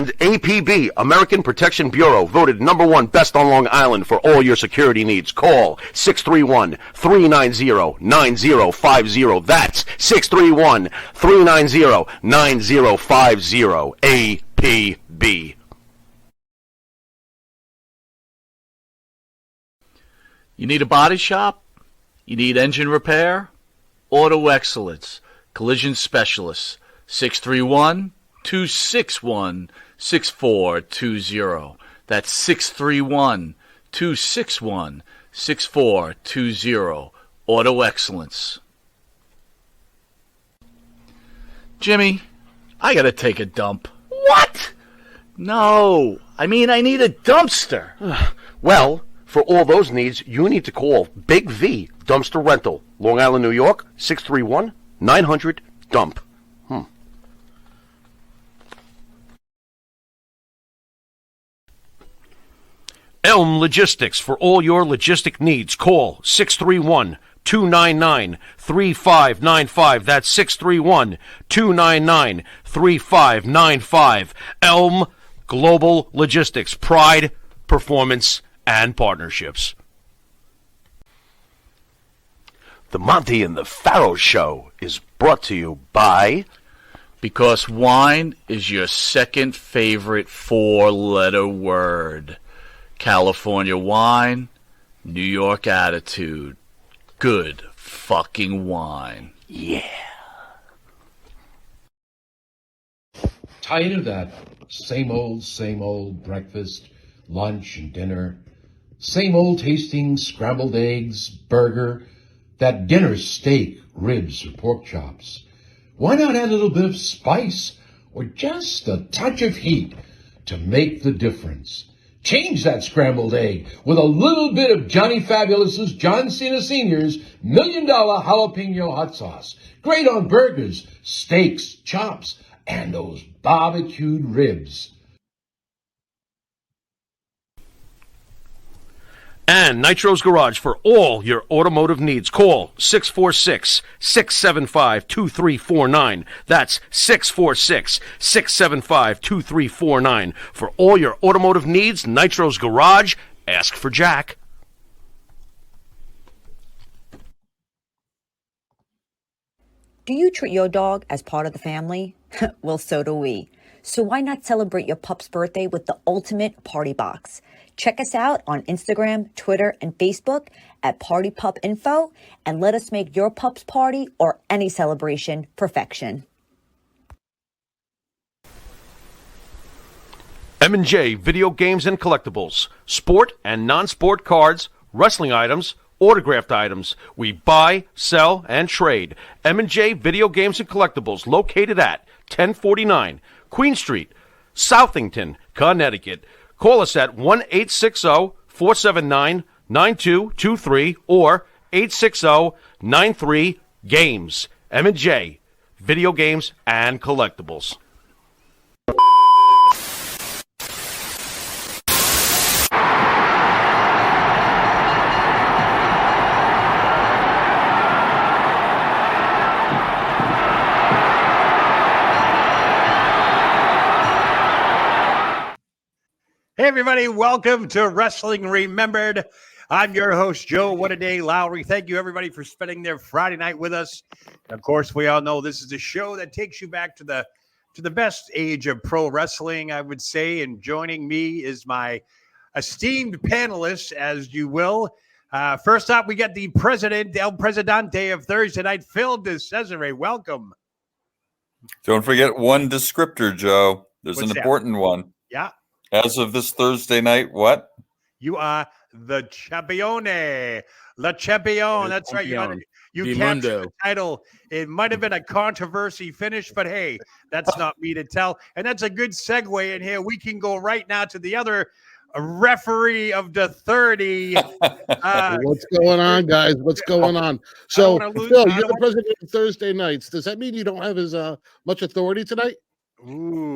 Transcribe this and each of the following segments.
And APB, American Protection Bureau, voted #1 best on Long Island for all your security needs. Call 631-390-9050. That's 631-390-9050. APB. You need a body shop? You need engine repair? Auto Excellence, Collision Specialists, 631-261-6420. That's 631-261-6420. Auto Excellence. Jimmy, I gotta take a dump. What? No, I mean I need a dumpster. Well, for all those needs, you need to call Big V Dumpster Rental, Long Island, New York, 631-900-DUMP. Elm Logistics, for all your logistic needs. Call 631-299-3595. That's 631-299-3595. Elm Global Logistics. Pride, performance, and partnerships. The Monty and the Pharaoh Show is brought to you by... Because wine is your second favorite four-letter word. California wine, New York attitude. Good fucking wine. Yeah. Tired of that same old breakfast, lunch, and dinner? Same old tasting scrambled eggs, burger, that dinner steak, ribs, or pork chops? Why not add a little bit of spice or just a touch of heat to make the difference? Change that scrambled egg with a little bit of Johnny Fabulous's John Cena Sr.'s $1 Million Jalapeno Hot Sauce. Great on burgers, steaks, chops, and those barbecued ribs. And Nitro's Garage for all your automotive needs. Call 646-675-2349. That's 646-675-2349. For all your automotive needs, Nitro's Garage. Ask for Jack. Do you treat your dog as part of the family? Well, so do we. So why not celebrate your pup's birthday with the ultimate party box? Check us out on Instagram, Twitter, and Facebook at Party Pup Info, and let us make your pup's party or any celebration perfection. M&J Video Games and Collectibles. Sport and non-sport cards, wrestling items, autographed items. We buy, sell, and trade. M&J Video Games and Collectibles, located at 1049 Queen Street, Southington, Connecticut. Call us at 1-860-479-9223 or 860-93-GAMES. M&J, Video Games and Collectibles. Hey, everybody. Welcome to Wrestling Remembered. I'm your host, Joe What a Day Lowry. Thank you, everybody, for spending their Friday night with us. And of course, we all know this is a show that takes you back to the best age of pro wrestling, I would say. And joining me is my esteemed panelists, as you will. First up, we got the president, El Presidente of Thursday Night, Phil DeCesare. Welcome. Don't forget one descriptor, Joe. There's What's an that? important one. Yeah. As of this Thursday night, what? You are the Champione. La Champion. That's right. You captured the title. It might have been a controversy finish, but hey, that's not me to tell. And that's a good segue in here. We can go right now to the other referee of the 30. What's going on, guys? What's going on? So, Phil, you're the president of Thursday nights. Does that mean you don't have as much authority tonight? Ooh.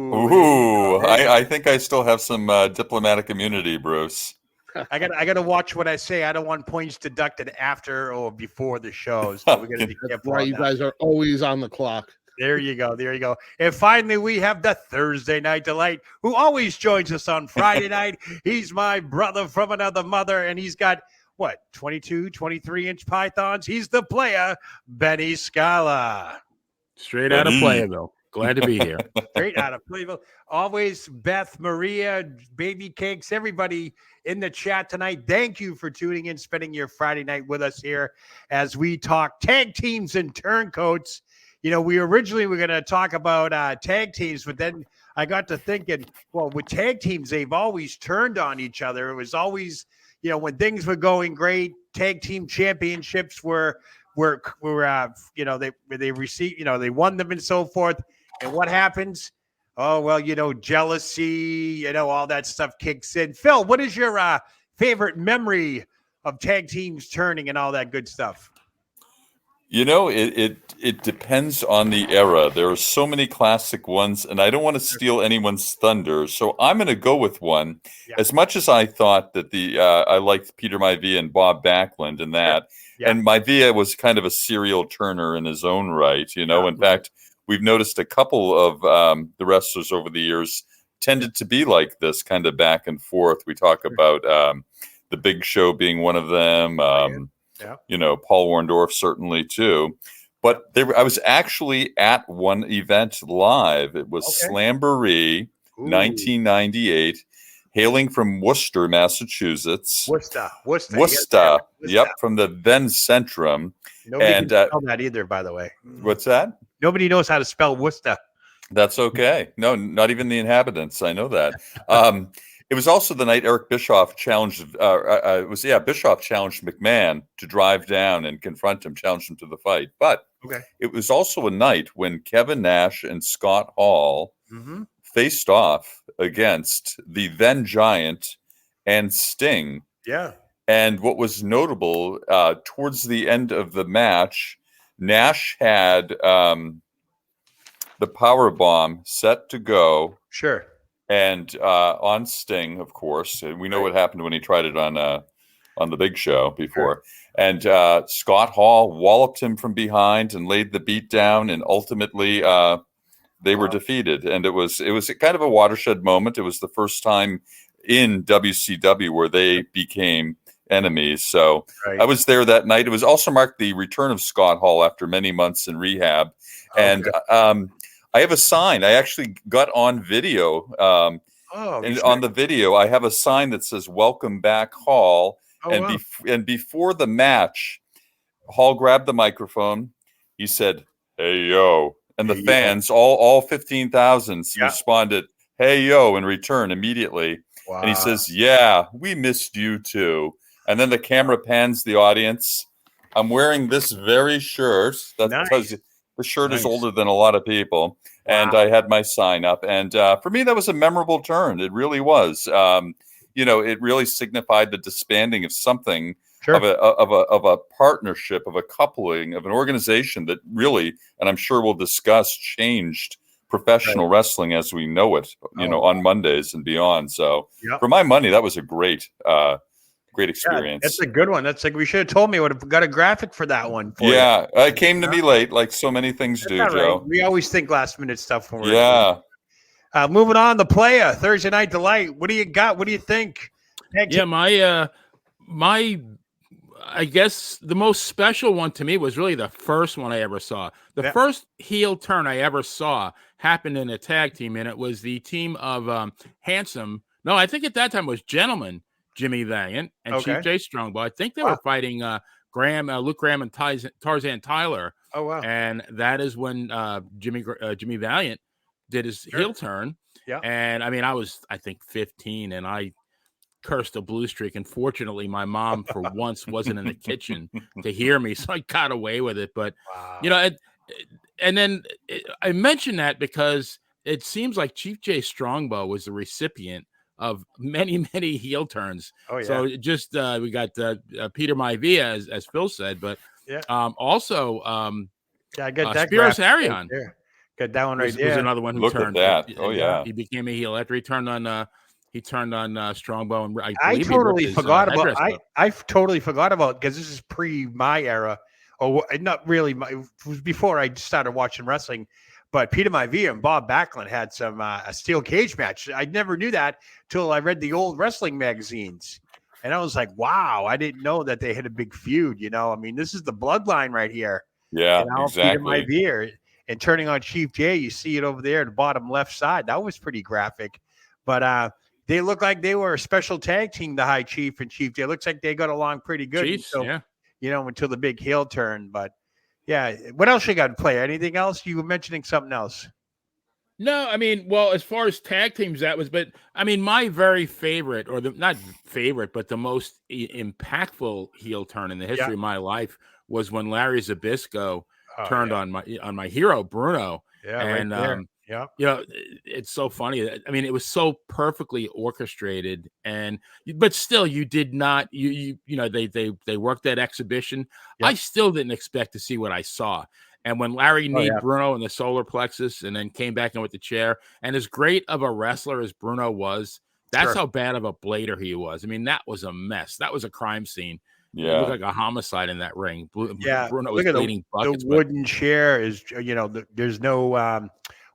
I think I still have some diplomatic immunity, Bruce. I got to watch what I say. I don't want points deducted after or before the show, so we got to be careful. Right, you guys are always on the clock. There you go. There you go. And finally, we have the Thursday Night Delight, who always joins us on Friday night. He's my brother from another mother, and he's got, 22, 23-inch pythons? He's the player, Benny Scala. Straight out of Playville. Glad to be here. Straight out of Playville. Always Beth, Maria, Baby Cakes, everybody in the chat tonight. Thank you for tuning in, spending your Friday night with us here as we talk tag teams and turncoats. We originally were going to talk about tag teams, but then I got to thinking, well, with tag teams, they've always turned on each other. It was always, when things were going great, tag team championships they received, they won them and so forth. And what happens? Oh, well, jealousy, all that stuff kicks in. Phil, what is your favorite memory of tag teams turning and all that good stuff? It depends on the era. There are so many classic ones, and I don't want to steal anyone's thunder, so I'm going to go with one. Yeah. As much as I thought that I liked Peter Maivia and Bob Backlund and that, and Maivia was kind of a serial turner in his own right. In fact, we've noticed a couple of the wrestlers over the years tended to be like this, kind of back and forth. We talk about the Big Show being one of them. Paul Orndorff certainly too. But I was actually at one event live. It was Slamboree 1998, hailing from Worcester, Massachusetts. Worcester. Yep, from the then Centrum. Nobody can spell that either, by the way. What's that? Nobody knows how to spell Worcester. That's okay. No, not even the inhabitants. I know that. It was also the night Eric Bischoff challenged. Bischoff challenged McMahon to drive down and confront him, challenged him to the fight. But it was also a night when Kevin Nash and Scott Hall faced off against the then Giant and Sting. Yeah. And what was notable, towards the end of the match, Nash had the power bomb set to go. Sure. And on Sting, of course. And we know what happened when he tried it on the Big Show before. Sure. And Scott Hall walloped him from behind and laid the beat down. And ultimately, they were defeated. And it was kind of a watershed moment. It was the first time in WCW where they became enemies. So I was there that night. It was also marked the return of Scott Hall after many months in rehab. And I have a sign. I actually got on video. And on the video, I have a sign that says "Welcome Back, Hall." And before the match, Hall grabbed the microphone. He said, "Hey yo," and the fans, all 15,000, responded, "Hey yo," in return immediately. Wow. And he says, "Yeah, we missed you too." And then the camera pans the audience. I'm wearing this very shirt. That tells you the shirt is older than a lot of people. And I had my sign up. And for me, that was a memorable turn. It really was. It really signified the disbanding of something, of a partnership, of a coupling, of an organization that really, and I'm sure we'll discuss, changed professional wrestling as we know it, on Mondays and beyond. So for my money, that was a great experience. That's a good one. That's like, we should have told me. I would have got a graphic for that one. It came to me late, like so many things do, Joe. We always think last minute stuff for it. Moving on, the player, Thursday Night Delight. What do you got? What do you think? My I guess the most special one to me was really the first one I ever saw. The first heel turn I ever saw happened in a tag team, and it was the team of Handsome. No, I think at that time it was Gentleman, Jimmy Valiant and Chief J Strongbow. I think they were fighting Luke Graham and Tarzan Tyler. Oh wow! And that is when Jimmy Valiant did his heel turn. Yeah. And I mean, I was 15, and I cursed a blue streak. And fortunately, my mom for once wasn't in the kitchen to hear me, so I got away with it. But and then I mentioned that because it seems like Chief J Strongbow was the recipient of many, many heel turns. Oh, yeah. So just we got Peter Maivia, as Phil said, but also I got that Spiros Arion. Right, got that one right there. Was another one who turned. At that. Oh yeah, he became a heel after he turned on Strongbow, and I totally forgot about. I totally forgot about, because this is pre my era, or not really. It was before I started watching wrestling. But Peter Maivia and Bob Backlund had some a steel cage match. I never knew that till I read the old wrestling magazines. And I was like, wow, I didn't know that they had a big feud. I mean, this is the bloodline right here. Yeah, Peter exactly. Maivia and turning on Chief Jay. You see it over there at the bottom left side. That was pretty graphic. But they look like they were a special tag team, the High Chief and Chief Jay. It looks like they got along pretty good until the big heel turn. But yeah, what else you got to play? Anything else? You were mentioning something else. No, I mean, well, as far as tag teams, but I mean, my very favorite, or not favorite, but the most impactful heel turn in the history of my life was when Larry Zbyszko turned on my hero Bruno. Yeah, and right there. It's so funny. I mean, it was so perfectly orchestrated, but still, you did not. They worked that exhibition. Yep. I still didn't expect to see what I saw. And when Larry kneed Bruno in the solar plexus and then came back in with the chair, and as great of a wrestler as Bruno was, that's how bad of a blader he was. I mean, that was a mess. That was a crime scene. Yeah. It looked like a homicide in that ring. Bruno was look at bleeding buckets. The wooden chair is, there's no,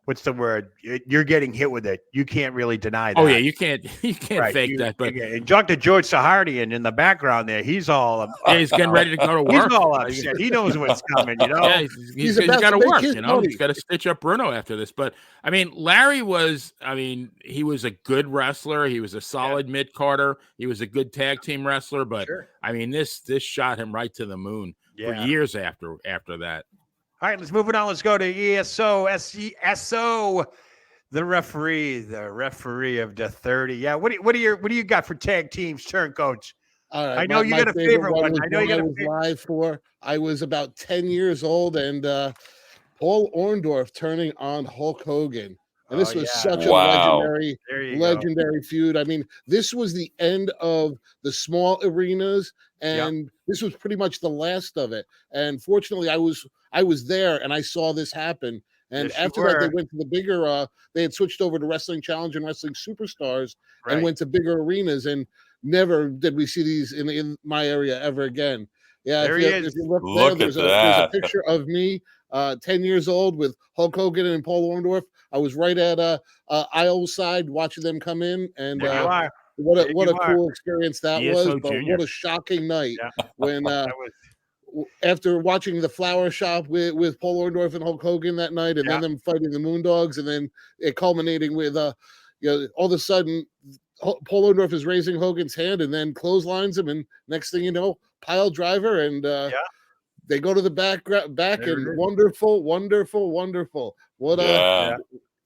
what's the word? You're getting hit with it. You can't really deny that. Oh yeah, you can't fake that. But Dr. George Sahardian in the background there, he's all he's getting ready to go to work. He's all upset. He knows what's coming. Yeah, he's got to work. He's got to stitch up Bruno after this. But I mean, Larry was. I mean, he was a good wrestler. He was a solid mid Carter. He was a good tag team wrestler. But I mean, this shot him right to the moon for years after that. All right, let's move it on. Let's go to ESO, the referee of the 30. Yeah, what do you got for tag teams, Turncoats? All right, I know you got a favorite one. I know you got a favorite. Live for. I was about 10 years old, and Paul Orndorff turning on Hulk Hogan. And this was such a legendary feud. I mean, this was the end of the small arenas, and this was pretty much the last of it. And fortunately, I was there, and I saw this happen. And after that, they went to the bigger. They had switched over to Wrestling Challenge and Wrestling Superstars, and went to bigger arenas. And never did we see these in my area ever again. Yeah, if you look there, there's a picture of me, 10 years old, with Hulk Hogan and Paul Orndorff. I was right at aisle side watching them come in, and what a cool experience that was. But what a shocking night when after watching the flower shop with Paul Orndorff and Hulk Hogan that night, and then them fighting the Moondogs, and then it culminating with all of a sudden Paul Orndorff is raising Hogan's hand and then clotheslines him, and next thing you know, pile driver, and they go to the back and wonderful. What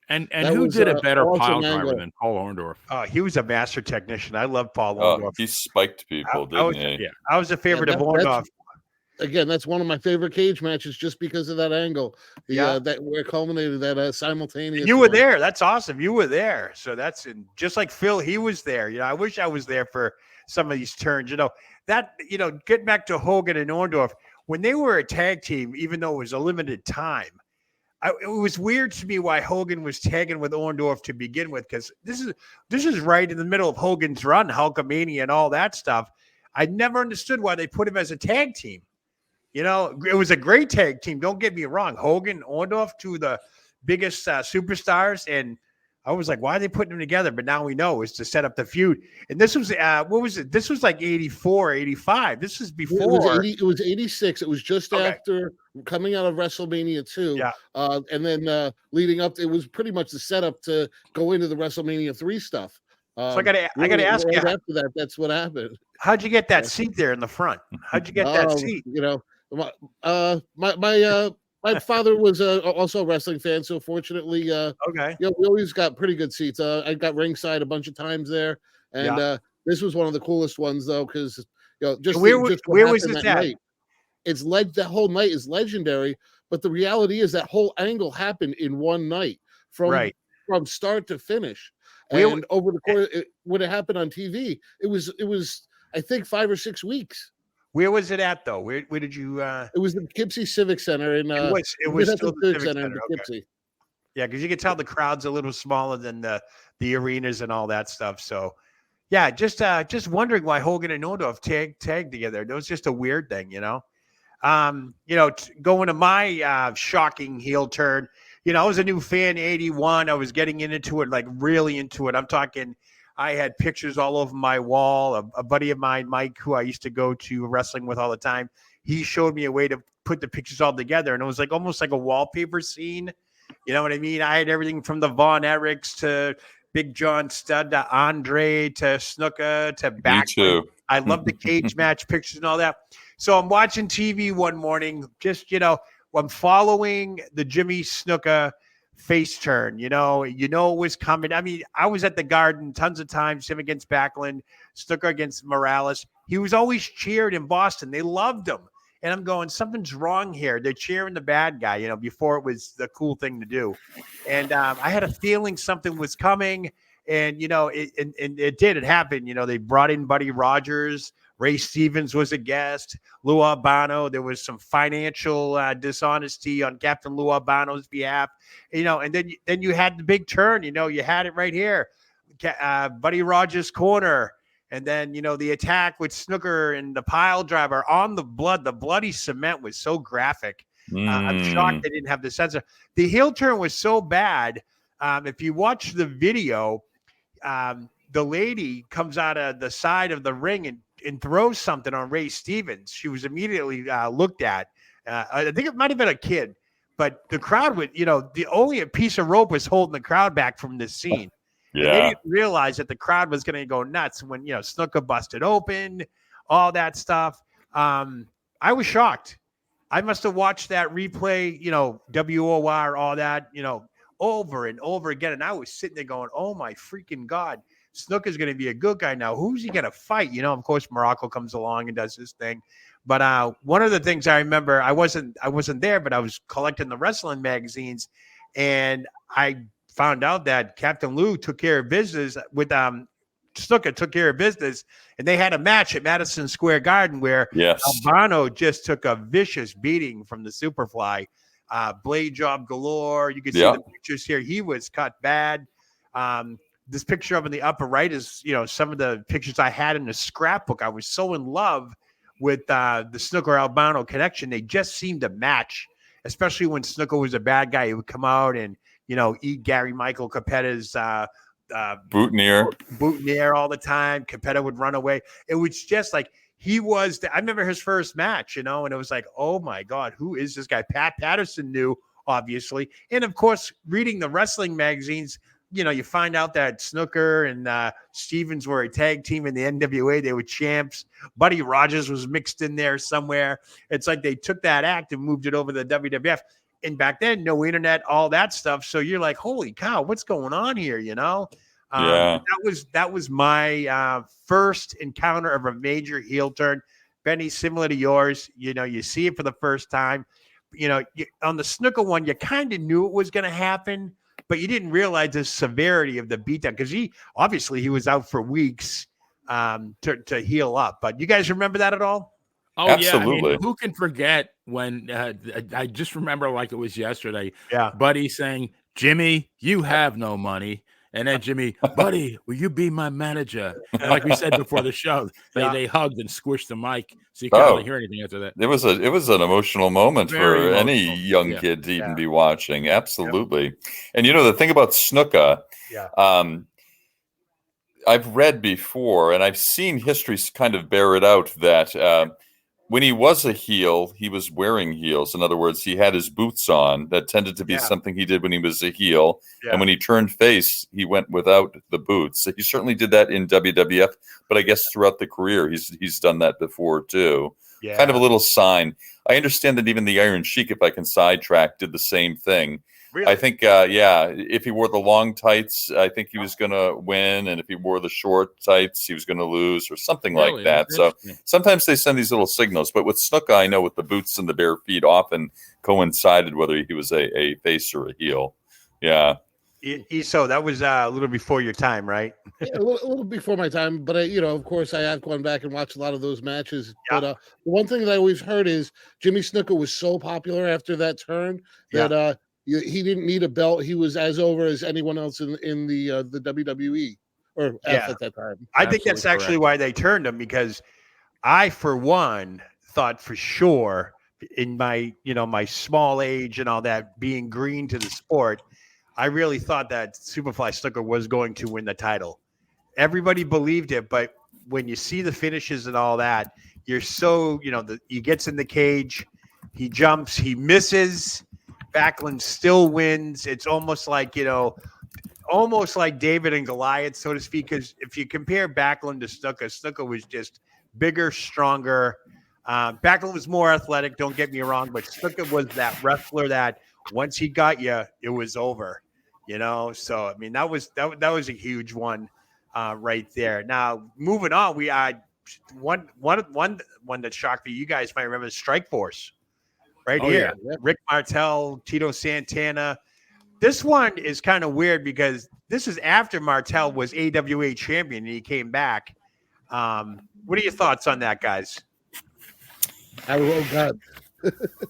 and who did a better pile driver than Paul Orndorff? He was a master technician. I love Paul Orndorff. He spiked people, didn't he? Yeah, I was a favorite of Orndorff. Again, that's one of my favorite cage matches just because of that angle. That where it culminated that simultaneous. You were there. That's awesome. You were there. So that's just like Phil. He was there. I wish I was there for some of these turns. Getting back to Hogan and Orndorff, when they were a tag team, even though it was a limited time, it was weird to me why Hogan was tagging with Orndorff to begin with, because this is right in the middle of Hogan's run, Hulkamania and all that stuff. I never understood why they put him as a tag team. It was a great tag team. Don't get me wrong. Hogan, Orndorff, two of the biggest superstars. And I was like, why are they putting them together? But now we know it's to set up the feud. And this was, what was it? This was like 84, 85. This is before. It was 86. It was just after coming out of WrestleMania 2. Yeah. And then leading up, it was pretty much the setup to go into the WrestleMania 3 stuff. So I got to ask you. After that, that's what happened. How'd you get that seat there in the front? How'd you get that seat? My father was also a wrestling fan, so fortunately, we always got pretty good seats. I got ringside a bunch of times there, and this was one of the coolest ones though, because where was this at? Night. That whole night is legendary, but the reality is that whole angle happened in one night from start to finish. And over the course, when it happened on TV, it was I think 5 or 6 weeks. Where was it at though? Where did you? It was the Poughkeepsie Civic Center in. It was still the Civic Center in Poughkeepsie. Yeah, because you can tell the crowd's a little smaller than the arenas and all that stuff. So, yeah, just wondering why Hogan and Orndorff tagged together. It was just a weird thing, going to my shocking heel turn. I was a new fan in 81. I was getting into it, like really into it. I'm talking, I had pictures all over my wall. A buddy of mine, Mike, who I used to go to wrestling with all the time, he showed me a way to put the pictures all together. And it was like almost like a wallpaper scene. You know what I mean? I had everything from the Von Erichs to Big John Studd to Andre to Snuka to Backlund. Me too. I love the cage match pictures and all that. So I'm watching TV one morning, just, I'm following the Jimmy Snuka face turn. It was coming. I mean, I was at the Garden tons of times, him against Backlund, Snuka against Morales. He was always cheered in Boston. They loved him. And I'm going, something's wrong here. They're cheering the bad guy, before it was the cool thing to do. And I had a feeling something was coming. And, it did. It happened. They brought in Buddy Rogers. Ray Stevens was a guest. Lou Albano. There was some financial dishonesty on Captain Lou Albano's behalf. And then you had the big turn. You had it right here. Buddy Rogers' corner. And then, the attack with Snuka and the pile driver on the blood. The bloody cement was so graphic. I'm shocked they didn't have the sensor. The heel turn was so bad. If you watch the video, the lady comes out of the side of the ring and throws something on Ray Stevens. She was immediately looked at. I think it might have been a kid, but the crowd would, the only a piece of rope was holding the crowd back from this scene. Yeah. They didn't realize that the crowd was going to go nuts when, Snuka busted open, all that stuff. I was shocked. I must have watched that replay, WOR, all that, over and over again. And I was sitting there going, oh my freaking God, Snuka's going to be a good guy now. Who's he going to fight? Of course, Morocco comes along and does his thing. But one of the things I remember, I wasn't there, but I was collecting the wrestling magazines, and I found out that Captain Lou took care of business with Snuka took care of business, and they had a match at Madison Square Garden where Albano just took a vicious beating from the Superfly. Blade job galore. You can see the pictures here. He was cut bad. This picture up in the upper right is, some of the pictures I had in the scrapbook. I was so in love with the Snuka Albano connection. They just seemed to match, especially when Snuka was a bad guy. He would come out and, eat Gary Michael Capetta's boutonniere all the time. Capetta would run away. It was just like he was. I remember his first match, and it was like, oh my God, who is this guy? Pat Patterson knew, obviously, and of course, reading the wrestling magazines, you find out that Snuka and Stevens were a tag team in the NWA. They were champs. Buddy Rogers was mixed in there somewhere. It's like they took that act and moved it over to the WWF. And back then, no internet, all that stuff. So you're like, holy cow, what's going on here? That was my first encounter of a major heel turn. Benny, similar to yours, you see it for the first time. On the Snuka one, you kind of knew it was going to happen, but you didn't realize the severity of the beatdown because he was out for weeks to heal up. But you guys remember that at all? Oh, absolutely. Yeah. I mean, who can forget when I just remember like it was yesterday. Yeah. Buddy saying, Jimmy, you have no money. And then Jimmy, Buddy, will you be my manager? And like we said before the show, they hugged and squished the mic, so you can't really hear anything after that. It was an emotional moment for any young kid to even be watching. Absolutely. And the thing about Snuka, I've read before, and I've seen history kind of bear it out that when he was a heel, he was wearing heels. In other words, he had his boots on. That tended to be something he did when he was a heel. Yeah. And when he turned face, he went without the boots. So he certainly did that in WWF, but I guess throughout the career, he's done that before too. Yeah. Kind of a little sign. I understand that even the Iron Sheik, if I can sidetrack, did the same thing. Really? I think, if he wore the long tights, I think he was going to win. And if he wore the short tights, he was going to lose or something like that. So sometimes they send these little signals. But with Snuka, I know with the boots and the bare feet often coincided whether he was a face or a heel. Yeah. So that was a little before your time, right? A little before my time. But, of course, I have gone back and watched a lot of those matches. Yeah. But one thing that I always heard is Jimmy Snuka was so popular after that turn that he didn't need a belt. He was as over as anyone else in the WWE or at that time. I think that's actually why they turned him, because I, for one, thought for sure, in my, my small age and all that, being green to the sport, I really thought that Superfly Snooker was going to win the title. Everybody believed it, but when you see the finishes and all that, you're so, he gets in the cage, he jumps, he misses, Backlund still wins. It's almost like, David and Goliath, so to speak, because if you compare Backlund to Snooker, Snooker was just bigger, stronger. Backlund was more athletic, don't get me wrong, but Snooker was that wrestler that once he got you, it was over, So, I mean, that was a huge one right there. Now, moving on, we had one that shocked me. You guys might remember Strike Force right here. Yeah. Rick Martel, Tito Santana. This one is kind of weird because this is after Martel was AWA champion and he came back. What are your thoughts on that, guys? Oh God.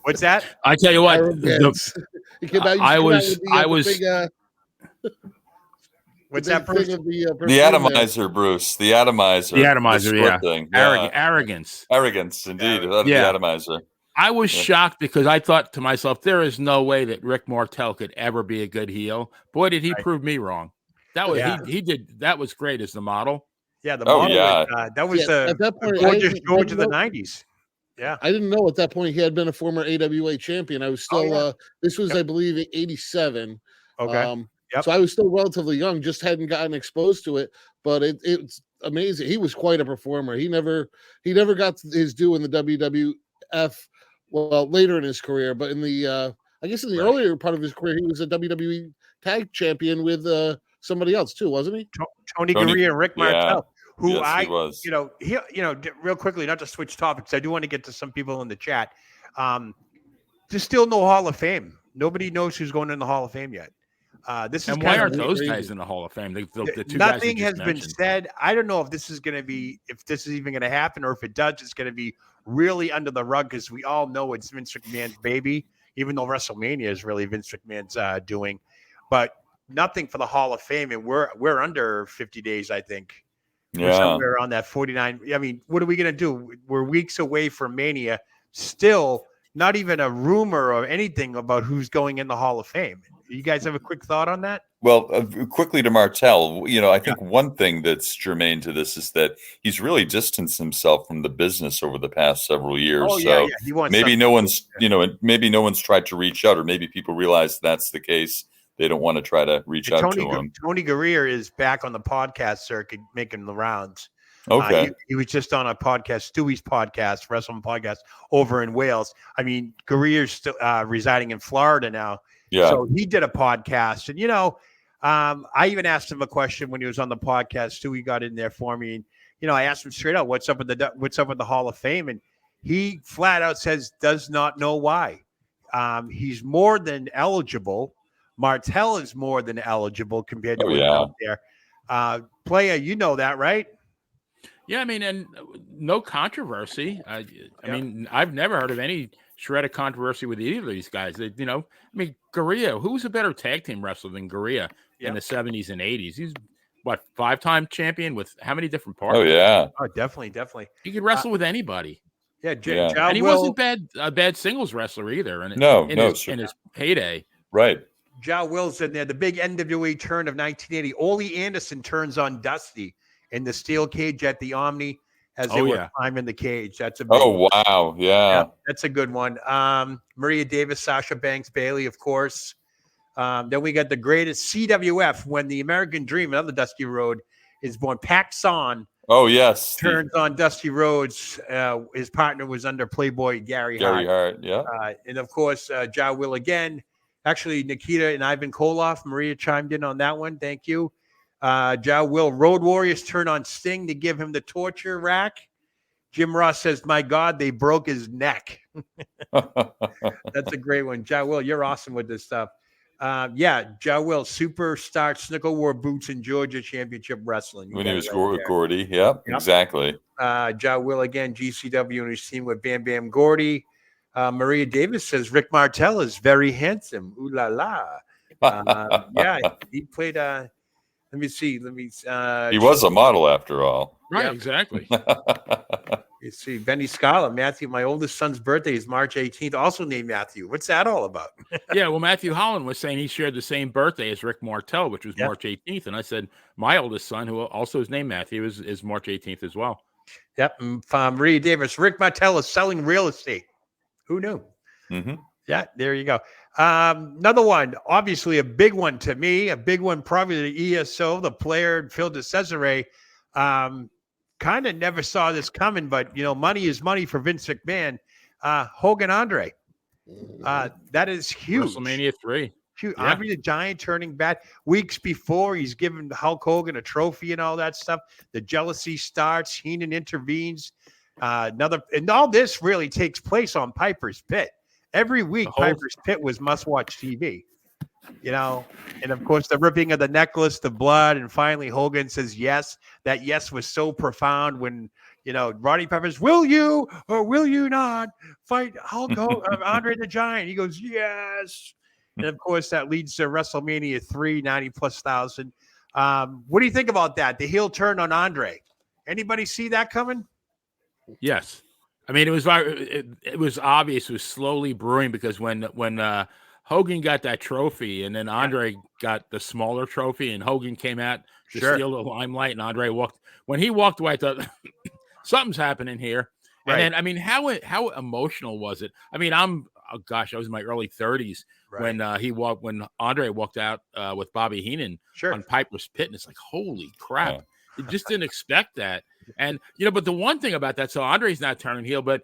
What's that? I tell you what, what's that, Bruce? The atomizer, Bruce. The atomizer. The atomizer, yeah. Thing. Arrogance. Arrogance, indeed. The atomizer. I was shocked because I thought to myself, there is no way that Rick Martel could ever be a good heel. Boy, did he prove me wrong. That was he did. That was great as the model. Yeah, the model. That was at that point, gorgeous George of the 90s. Yeah, I didn't know at that point he had been a former AWA champion. I was still. This was, I believe, 87. Okay. So I was still relatively young, just hadn't gotten exposed to it. But it's amazing. He was quite a performer. He never got his due in the WWF. Well, later in his career, but in the I guess in the earlier part of his career, he was a WWE tag champion with somebody else too, wasn't he? Tony Gurria and Rick Martel, who he was. Real quickly, not to switch topics, I do want to get to some people in the chat. There's still no Hall of Fame. Nobody knows who's going in the Hall of Fame yet. This is why aren't those guys in the Hall of Fame? The two nothing guys has been said. I don't know if this is going to be, if this is even going to happen, or if it does, it's going to be really under the rug because we all know it's Vince McMahon's baby, even though WrestleMania is really Vince McMahon's doing. But nothing for the Hall of Fame, and we're under 50 days, I think. Yeah, we're somewhere on that 49. I mean, what are we going to do? We're weeks away from Mania. Still, not even a rumor or anything about who's going in the Hall of Fame. You guys have a quick thought on that? Well, quickly to Martel, I think one thing that's germane to this is that he's really distanced himself from the business over the past several years. Oh, so He wants maybe no one's, maybe no one's tried to reach out, or maybe people realize that's the case. They don't want to try to reach out to him. Tony Gurria is back on the podcast circuit making the rounds. Okay. He was just on a podcast, Stewie's podcast, wrestling podcast over in Wales. I mean, Gurria's still residing in Florida now. Yeah. So he did a podcast, and I even asked him a question when he was on the podcast. Stewie got in there for me, and I asked him straight out, "What's up with the Hall of Fame?" And he flat out says does not know why. He's more than eligible. Martel is more than eligible compared to what's out there. Player, you know that, right? Yeah, I mean, and no controversy. I mean, I've never heard of any shred of controversy with either of these guys. I mean, Gurria, who's a better tag team wrestler than Gurria in the 70s and 80s? He's what, 5-time champion with how many different partners? Oh yeah, definitely. He could wrestle with anybody. Yeah, and he wasn't a bad singles wrestler either. And in his heyday, right? Joe Wilson there, the big NWA turn of 1980. Ole Anderson turns on Dusty in the steel cage at the Omni as they were climbing the cage. That's a big wow, yeah, that's a good one. Maria Davis, Sasha Banks, Bailey, of course. Then we got the greatest CWF when the American Dream, another Dusty Rhodes, is born. Paxson. Oh yes, turns on Dusty Rhodes. His partner was under Playboy Gary Hart. Yeah, and of course Joe Will again. Actually, Nikita and Ivan Koloff. Maria chimed in on that one. Thank you. Joe Will. Road Warriors turn on Sting to give him the torture rack. Jim Ross says, "My God, they broke his neck." That's a great one. Joe Will, you're awesome with this stuff. Joe Will, superstar Snooker wore boots in Georgia Championship Wrestling. When he was Gordy. Yep, exactly. Joe Will again, GCW, and his team with Bam Bam Gordy. Maria Davis says Rick Martel is very handsome. Ooh la la. He played. Let me see. He was a model after all. Right, exactly. You see, Benny Scala, Matthew, my oldest son's birthday is March 18th, also named Matthew. What's that all about? Yeah, well, Matthew Holland was saying he shared the same birthday as Rick Martel, which was March 18th. And I said, my oldest son, who also is named Matthew, is March 18th as well. Yep. Maria Davis, Rick Martel is selling real estate. Who knew? Mm-hmm. Yeah, there you go. Another one, obviously a big one to me, a big one, probably the ESO, the player, Phil DeCesare. Kind of never saw this coming, but, money is money for Vince McMahon. Hogan Andre. That is huge. WrestleMania 3. Huge. Yeah. Andre the Giant turning bad. Weeks before, he's given Hulk Hogan a trophy and all that stuff. The jealousy starts. Heenan intervenes. And all this really takes place on Piper's Pit. Every week, Piper's Pit was must-watch TV. And of course, the ripping of the necklace, the blood, and finally Hogan says yes. That yes was so profound when, Roddy Piper's, will you or will you not fight Hulk Hogan, Andre the Giant? He goes, yes. And of course, that leads to WrestleMania 3, 90+ thousand. What do you think about that? The heel turn on Andre. Anybody see that coming? Yes. I mean, it was obvious. It was slowly brewing because when Hogan got that trophy and then Andre got the smaller trophy and Hogan came out to steal the limelight and Andre when he walked away, I thought something's happening here. And then, I mean, how emotional was it? I mean, I was in my early 30s when Andre walked out with Bobby Heenan on Piper's Pit, and it's like, holy crap! Yeah. You just didn't expect that. And but the one thing about that, so Andre's not turning heel, but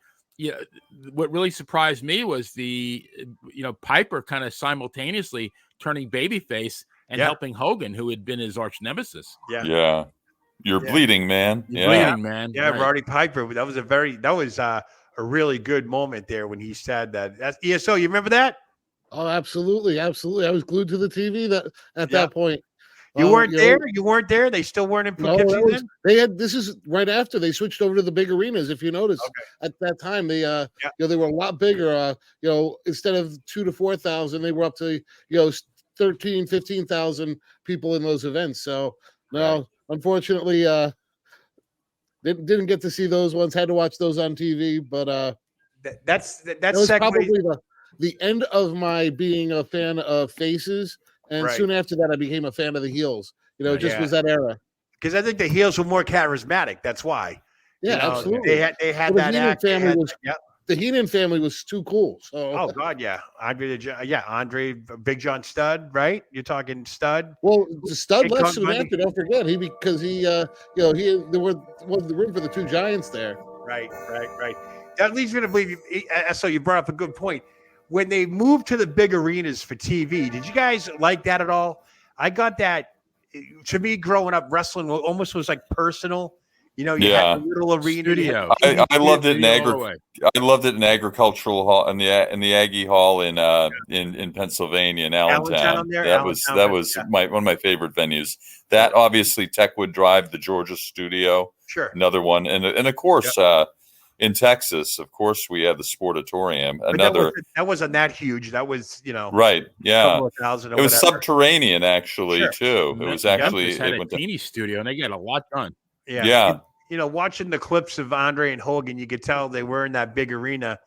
what really surprised me was the Piper kind of simultaneously turning babyface and helping Hogan, who had been his arch nemesis. Yeah. You're bleeding, man. Bleeding, man. Yeah, right. Roddy Piper. That was a really good moment there when he said that. That's ESO. You remember that? Oh, absolutely. I was glued to the TV at that point. You weren't there? You weren't there? They still weren't in Poughkeepsie then? This is right after they switched over to the big arenas. If you notice, at that time, they were a lot bigger. Instead of 2,000 to 4,000, they were up to 13,000, 15,000 people in those events. So unfortunately, didn't get to see those ones. Had to watch those on TV. But that's probably the end of my being a fan of faces. And soon after that, I became a fan of the heels. Was that era. Because I think the heels were more charismatic. That's why. Yeah, absolutely. They had that act. The Heenan family was too cool. So. Oh God, yeah. Andre, Big John Studd, right? You're talking Studd. Well, the Studd left soon after. Don't forget there wasn't the room for the two giants there. Right. That leads me to believe. So you brought up a good point. When they moved to the big arenas for TV, did you guys like that at all? I got that. To me, growing up, wrestling almost was like personal. You had the little arena. I loved it I loved it in Agricultural Hall in the Aggie Hall in Pennsylvania in Allentown. That was one of my favorite venues. That obviously Techwood Drive, the Georgia Studio, another one, and of course. In Texas, of course, we had the Sportatorium. That wasn't that huge. That was, right? Yeah, it was whatever. Subterranean, actually, too. It was actually had a teeny studio, and they got a lot done. Yeah. Watching the clips of Andre and Hogan, you could tell they were in that big arena,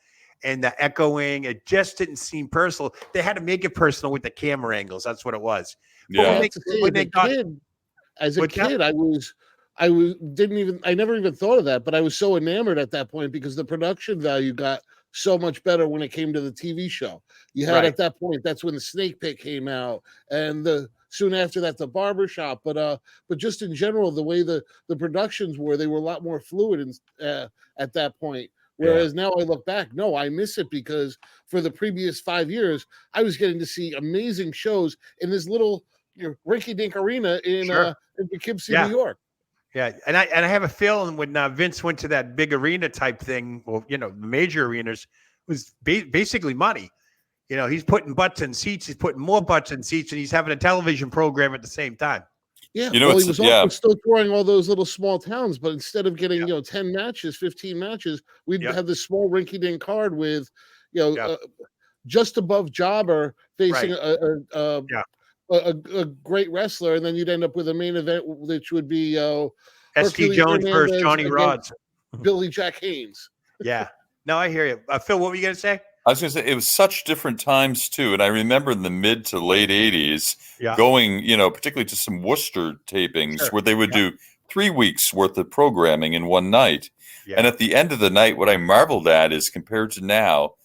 and the echoing. It just didn't seem personal. They had to make it personal with the camera angles. That's what it was. Yeah. As a kid, I never even thought of that, but I was so enamored at that point because the production value got so much better when it came to the TV show. You had at that point, that's when the Snake Pit came out, and soon after that, the Barbershop. But just in general, the way the productions were, they were a lot more fluid at that point. Whereas now I look back, I miss it because for the previous 5 years, I was getting to see amazing shows in this little rinky-dink arena in Poughkeepsie, New York. Yeah, and I have a feeling when Vince went to that big arena type thing, the major arenas, it was basically money. He's putting butts in seats, he's putting more butts in seats, and he's having a television program at the same time. Yeah, he was also still touring all those little small towns, but instead of getting 10 matches, 15 matches, we'd have this small rinky-dink card with just above Jobber facing a great wrestler, and then you'd end up with a main event, which would be S.D. Jones versus Johnny Rods. Billy Jack Haynes. Yeah. No, I hear you. Phil, what were you going to say? I was going to say it was such different times too, and I remember in the mid to late '80s going, particularly to some Worcester tapings where they would do 3 weeks worth of programming in one night. Yeah. And at the end of the night, what I marveled at is compared to now,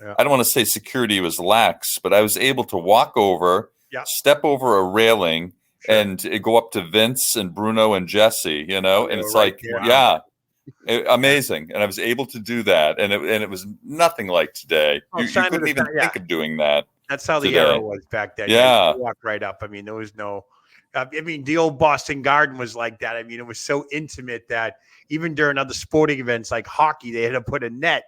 I don't want to say security was lax, but I was able to walk over, step over a railing, and go up to Vince and Bruno and Jesse, and it's amazing. And I was able to do that, and it was nothing like today. You couldn't even think of doing that. That's how the today. era was back then. Yeah, you walk right up. I mean, there was no. The old Boston Garden was like that. I mean, it was so intimate that even during other sporting events like hockey, they had to put a net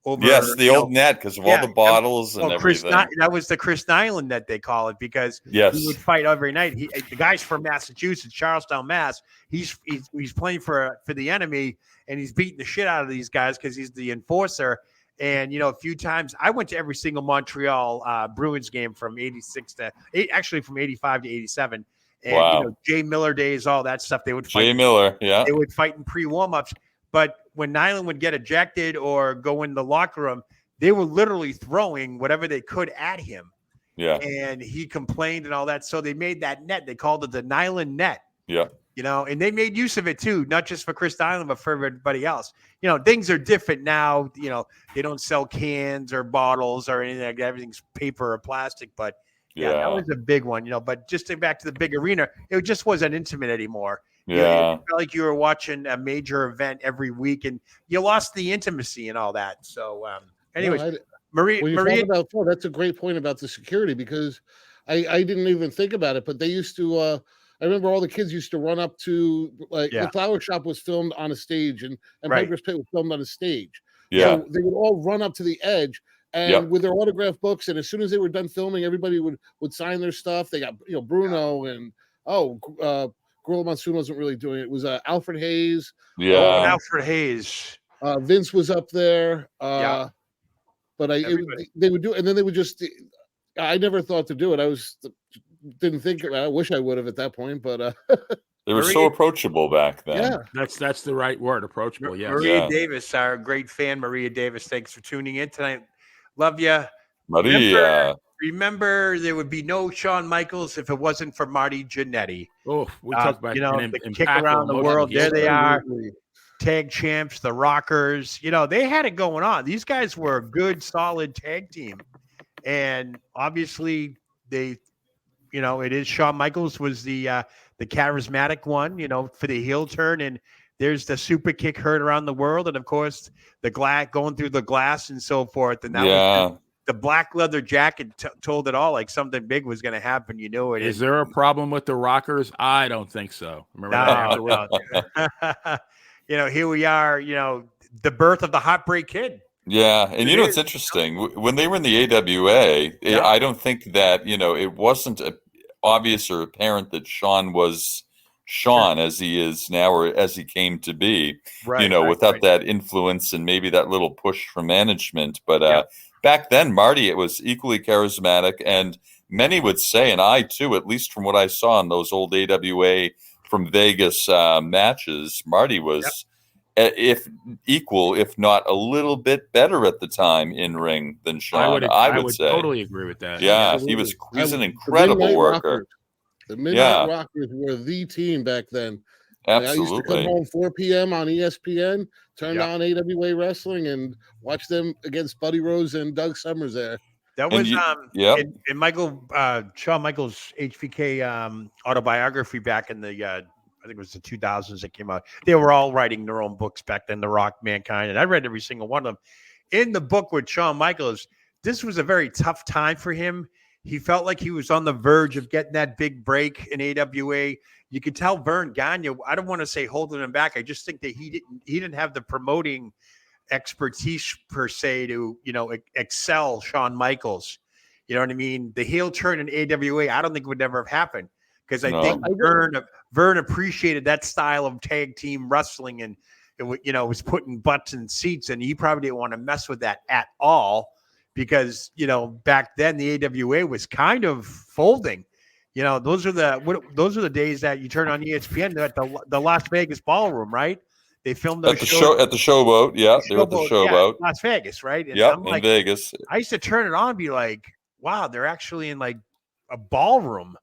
over. Yes, the old net because of all the bottles and everything. That was the Chris Nyland net they call it because he would fight every night. The guy's from Massachusetts, Charlestown, Mass. He's playing for the enemy, and he's beating the shit out of these guys because he's the enforcer. And, a few times I went to every single Montreal Bruins game from 86 to from 85 to 87. And, Jay Miller days, all that stuff. They would fight. Jay Miller, yeah. They would fight in pre-warm-ups. But when Nyland would get ejected or go in the locker room, they were literally throwing whatever they could at him. Yeah. And he complained and all that. So they made that net. They called it the Nyland net. Yeah. And they made use of it too, not just for Chris Nyland, but for everybody else. Things are different now. They don't sell cans or bottles or anything like that. Everything's paper or plastic. But that was a big one, But just back to the big arena, it just wasn't intimate anymore. Yeah. It felt like you were watching a major event every week, and you lost the intimacy and all that. So, anyways, Maria, that's a great point about the security because I didn't even think about it, but they used to. I remember all the kids used to run up to the flower shop was filmed on a stage, and Piper's Pit was filmed on a stage. Yeah, so they would all run up to the edge. And with their autograph books, and as soon as they were done filming, everybody would sign their stuff. They got Bruno and Gorilla Monsoon wasn't really doing it. It was Alfred Hayes. Yeah, Alfred Hayes. Vince was up there. But they would do, and then they would just. I never thought to do it. Didn't think. I wish I would have at that point, but they were so approachable back then. Yeah, that's the right word, approachable. Yeah, Maria Davis, our great fan, Maria Davis. Thanks for tuning in tonight. Love you, Maria. Remember, there would be no Shawn Michaels if it wasn't for Marty Jannetty. Oh, we talked about the kick around the world. There they are, tag champs, the Rockers. They had it going on. These guys were a good, solid tag team, and obviously they, it is Shawn Michaels was the charismatic one, for the heel turn, and there's the super kick heard around the world, and of course the glass going through the glass and so forth, and that was the black leather jacket told it all, like something big was going to happen. You knew it. Is there a problem with the Rockers? I don't think so. Remember that? Here we are, the birth of the Heartbreak Kid. Yeah. And it's interesting. When they were in the AWA, I don't think that, it wasn't obvious or apparent that Shawn was Shawn as he is now or as he came to be, without that influence and maybe that little push from management. But back then, Marty, it was equally charismatic, and many would say, and I too, at least from what I saw in those old AWA from Vegas matches, Marty was if equal, if not a little bit better at the time in ring than Shawn. I would say totally agree with that. Yeah, he's an incredible worker. The Midnight Rockers were the team back then. Absolutely. I used to come home 4 p.m. on ESPN, turn on AWA Wrestling, and watch them against Buddy Rose and Doug Summers there. That was in Michael Shawn Michaels' HBK autobiography back in the I think it was the 2000s that came out. They were all writing their own books back then, The Rock, Mankind, and I read every single one of them. In the book with Shawn Michaels, this was a very tough time for him. He felt like he was on the verge of getting that big break in AWA. You could tell Vern Gagne, I don't want to say holding him back. I just think that he didn't have the promoting expertise per se to, excel Shawn Michaels. You know what I mean? The heel turn in AWA, I don't think would never have happened because I think Vern appreciated that style of tag team wrestling, and it was putting butts in seats, and he probably didn't want to mess with that at all. Because, back then the AWA was kind of folding. Those are the days that you turn on ESPN at the Las Vegas Ballroom, right? They filmed at those the shows at the showboat. Yeah, they were at the showboat. Las Vegas, right? And Yeah, I'm in like, Vegas. I used to turn it on and be like, wow, they're actually in like a ballroom,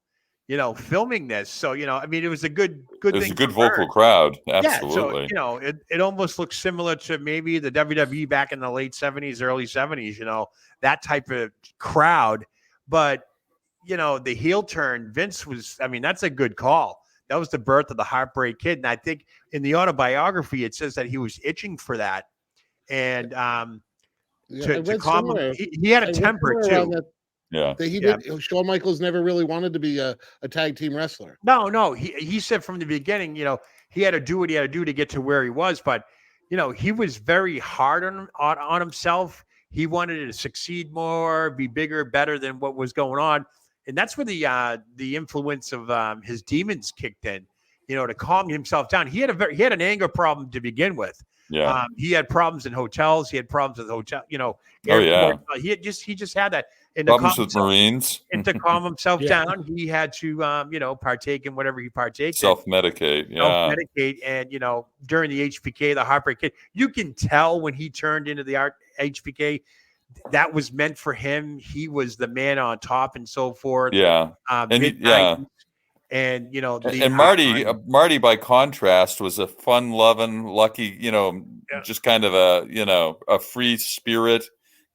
filming this. So, I mean, it was a good It was thing a good for vocal her. crowd. Yeah, so Absolutely. it almost looks similar to maybe the WWE back in the late 70s, early 70s, that type of crowd. But the heel turn, Vince was, I mean, that's a good call. That was the birth of the Heartbreak Kid. And I think in the autobiography, it says that he was itching for that. And to calm him, he had a temper too. That he did. Shawn Michaels never really wanted to be a tag team wrestler. No. He said from the beginning, he had to do what he had to do to get to where he was. But, he was very hard on himself. He wanted to succeed more, be bigger, better than what was going on. And that's where the influence of his demons kicked in, to calm himself down. He had an anger problem to begin with. Yeah. He had problems in hotels. He had problems with airport. He just had that. And problems with Marines. And to calm himself down, he had to, partake in whatever he partaked. Self-medicate. Yeah. Self-medicate. And, during the HBK, the Heartbreak Kid, you can tell when he turned into the HBK, that was meant for him. He was the man on top and so forth. Yeah. And Marty, by contrast, was a fun-loving, lucky, just kind of a free spirit,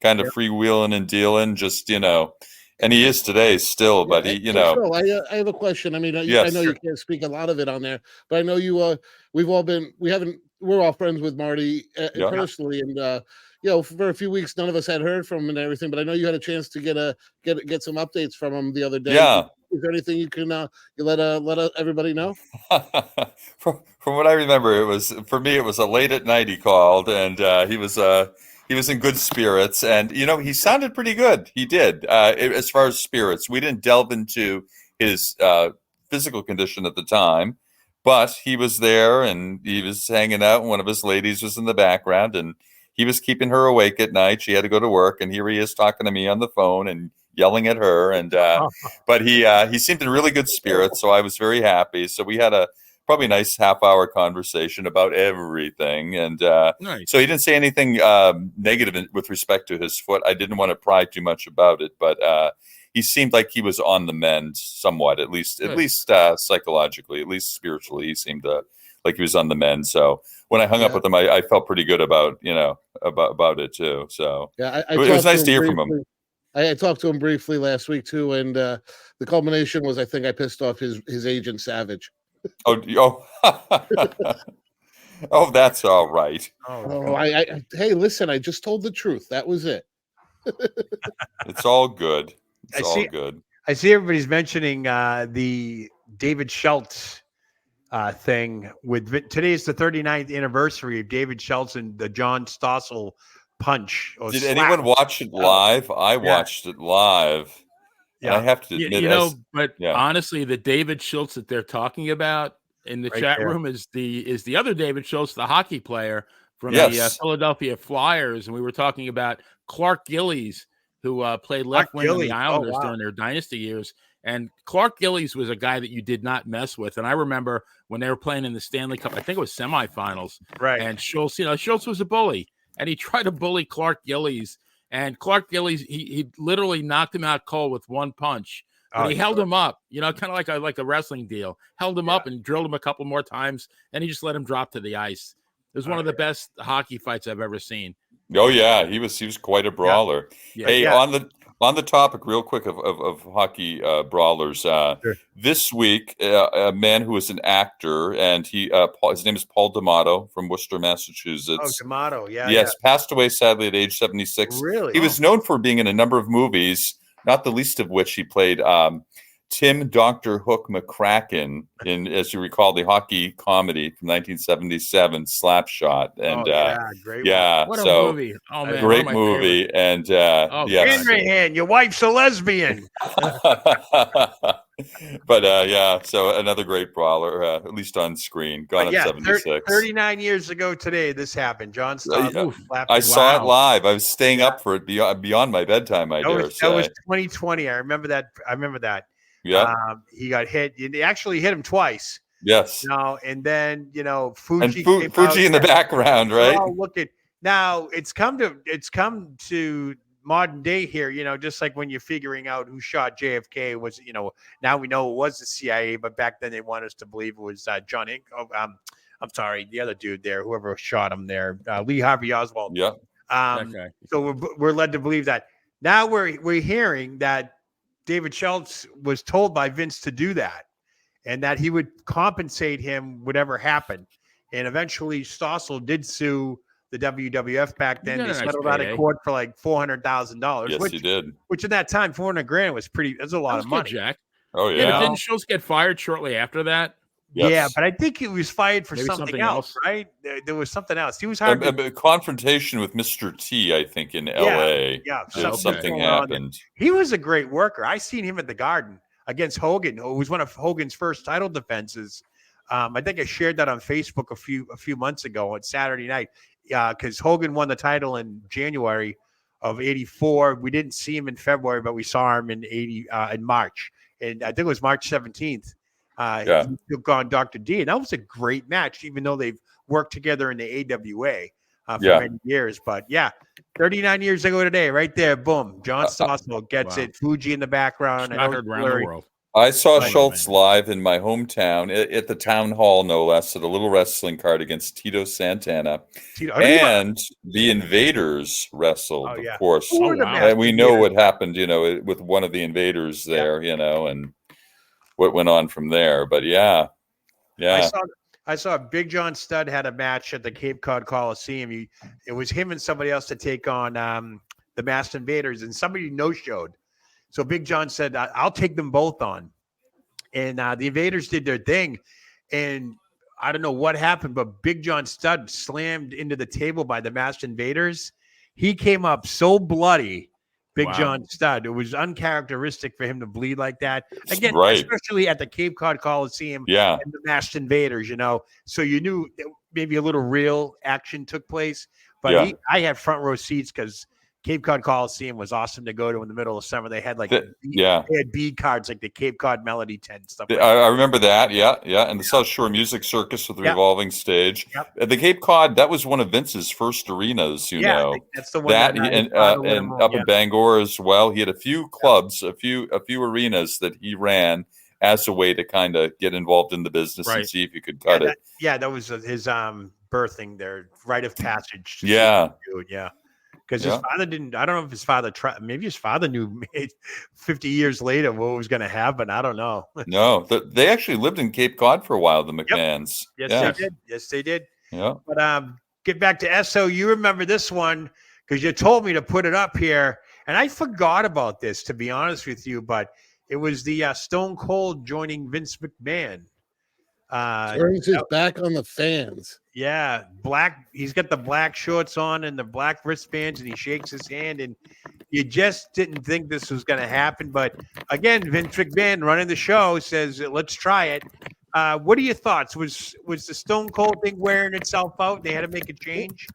kind of freewheeling and dealing, just, and he is today still, but he, Phil, I have a question. I mean, I know you can't speak a lot of it on there, but I know you, we're all friends with Marty personally. And, for a few weeks, none of us had heard from him and everything, but I know you had a chance to get some updates from him the other day. Yeah. Is there anything you can let everybody know? From what I remember, it was a late at night he called, and he was in good spirits, and he sounded pretty good. He did as far as spirits. We didn't delve into his physical condition at the time, but he was there and he was hanging out, and one of his ladies was in the background, and he was keeping her awake at night. She had to go to work, and here he is talking to me on the phone and yelling at her. And but he seemed in really good spirits, so I was very happy. So we had a probably nice half-hour conversation about everything. And nice. So he didn't say anything negative with respect to his foot. I didn't want to pry too much about it, but he seemed like he was on the mend somewhat, at least psychologically, at least spiritually. He seemed like he was on the mend. So when I hung up with him, I felt pretty good about it too. So it was nice to hear from him. I talked to him briefly last week too, and the culmination was I think I pissed off his agent Savage. Oh, that's all right. Hey, listen, I just told the truth. That was it. It's all good. All good. I see everybody's mentioning the David Schultz thing with today is the 39th anniversary of David Schultz and the John Stossel punch. Did anyone watch it live? I watched it live. Yeah, I have to admit, honestly, the David Schultz that they're talking about in the chat room is the other David Schultz, the hockey player from the Philadelphia Flyers, and we were talking about Clark Gillies, who played left wing on the Islanders during their dynasty years. And Clark Gillies was a guy that you did not mess with. And I remember when they were playing in the Stanley Cup, I think it was semifinals. Right. And Schultz, Schultz was a bully, and he tried to bully Clark Gillies. And Clark Gillies, he literally knocked him out cold with one punch. But he held him up, kind of like a wrestling deal. Held him up and drilled him a couple more times, and he just let him drop to the ice. It was one of the best hockey fights I've ever seen. Oh yeah, he was quite a brawler. Yeah. Hey, on the topic, real quick of hockey brawlers. This week, a man who is an actor, and his name is Paul D'Amato from Worcester, Massachusetts. Oh, D'Amato, passed away sadly at age 76. Really? He was known for being in a number of movies, not the least of which he played Tim Dr. Hook McCracken in, as you recall, the hockey comedy from 1977, Slapshot. And great. What a movie! Oh man, great movie. Favorites. And Henry, your wife's a lesbian. But so another great brawler, at least on screen. Gone at 76. 39 years ago today, this happened. John Stossel. I saw it live. I was staying up for it beyond my bedtime. I dare say. That was 2020. I remember that. Yeah. He got hit. It actually hit him twice. Yes. And then Fuji and Fuji in the background, right? Oh, look at now. It's come to modern day here. Just like when you're figuring out who shot JFK was. Now we know it was the CIA, but back then they want us to believe it was John Inc. I'm sorry, the other dude there, whoever shot him there, Lee Harvey Oswald. Yeah. So we're led to believe that. Now we're hearing that David Schultz was told by Vince to do that, and that he would compensate him whatever happened. And eventually, Stossel did sue the WWF back then. They settled out of court for like $400,000. Yes, he did. Which at that time, $400,000 was a lot of money. Jack. Oh yeah. But didn't Schultz get fired shortly after that? Yes. Yeah, but I think he was fired for something else, right? There was something else. He was hired. A confrontation with Mr. T, I think, in L.A. Yeah, something happened. He was a great worker. I seen him at the Garden against Hogan, who was one of Hogan's first title defenses. I think I shared that on Facebook a few months ago on Saturday night. Because Hogan won the title in January of '84. We didn't see him in February, but we saw him in March, and I think it was March 17th. He took on Dr. D, and that was a great match, even though they've worked together in the AWA for many years. But 39 years ago today, right there, boom, John Stossel gets it. Fuji in the background. I heard around the world. I saw Schultz live in my hometown at the town hall, no less, at a little wrestling card against Tito Santana. And the Invaders wrestled, of course. Oh, wow. And we know what happened, with one of the Invaders there, and what went on from there. But yeah. I saw Big John Studd had a match at the Cape Cod Coliseum. It was him and somebody else to take on the Masked Invaders, and somebody no-showed. So Big John said, I'll take them both on. And the Invaders did their thing. And I don't know what happened, but Big John Studd slammed into the table by the Masked Invaders. He came up so bloody, John Studd. It was uncharacteristic for him to bleed like that. Again, especially at the Cape Cod Coliseum and the Masked Invaders, So you knew maybe a little real action took place. But I had front row seats because Cape Cod Coliseum was awesome to go to in the middle of summer. They had they had bead cards like the Cape Cod Melody Tent stuff. I remember that. Yeah. And the South Shore Music Circus with the revolving stage. At the Cape Cod, that was one of Vince's first arenas. know, that's the one. And up in Bangor as well. He had a few clubs, a few arenas that he ran as a way to kind of get involved in the business and see if you could cut it. That was his birthing there, rite of passage. Because his father didn't. I don't know if his father tried. Maybe his father knew 50 years later what was going to happen. I don't know. No, they actually lived in Cape Cod for a while. The McMahons. They did. Yes, they did. Yeah. But get back to SO. You remember this one because you told me to put it up here, and I forgot about this, to be honest with you. But it was the Stone Cold joining Vince McMahon. Turns his back on the fans. Yeah, black. He's got the black shorts on and the black wristbands, and he shakes his hand. And you just didn't think this was going to happen, but again, Vince McMahon running the show says, "Let's try it." What are your thoughts? Was the Stone Cold thing wearing itself out? They had to make a change.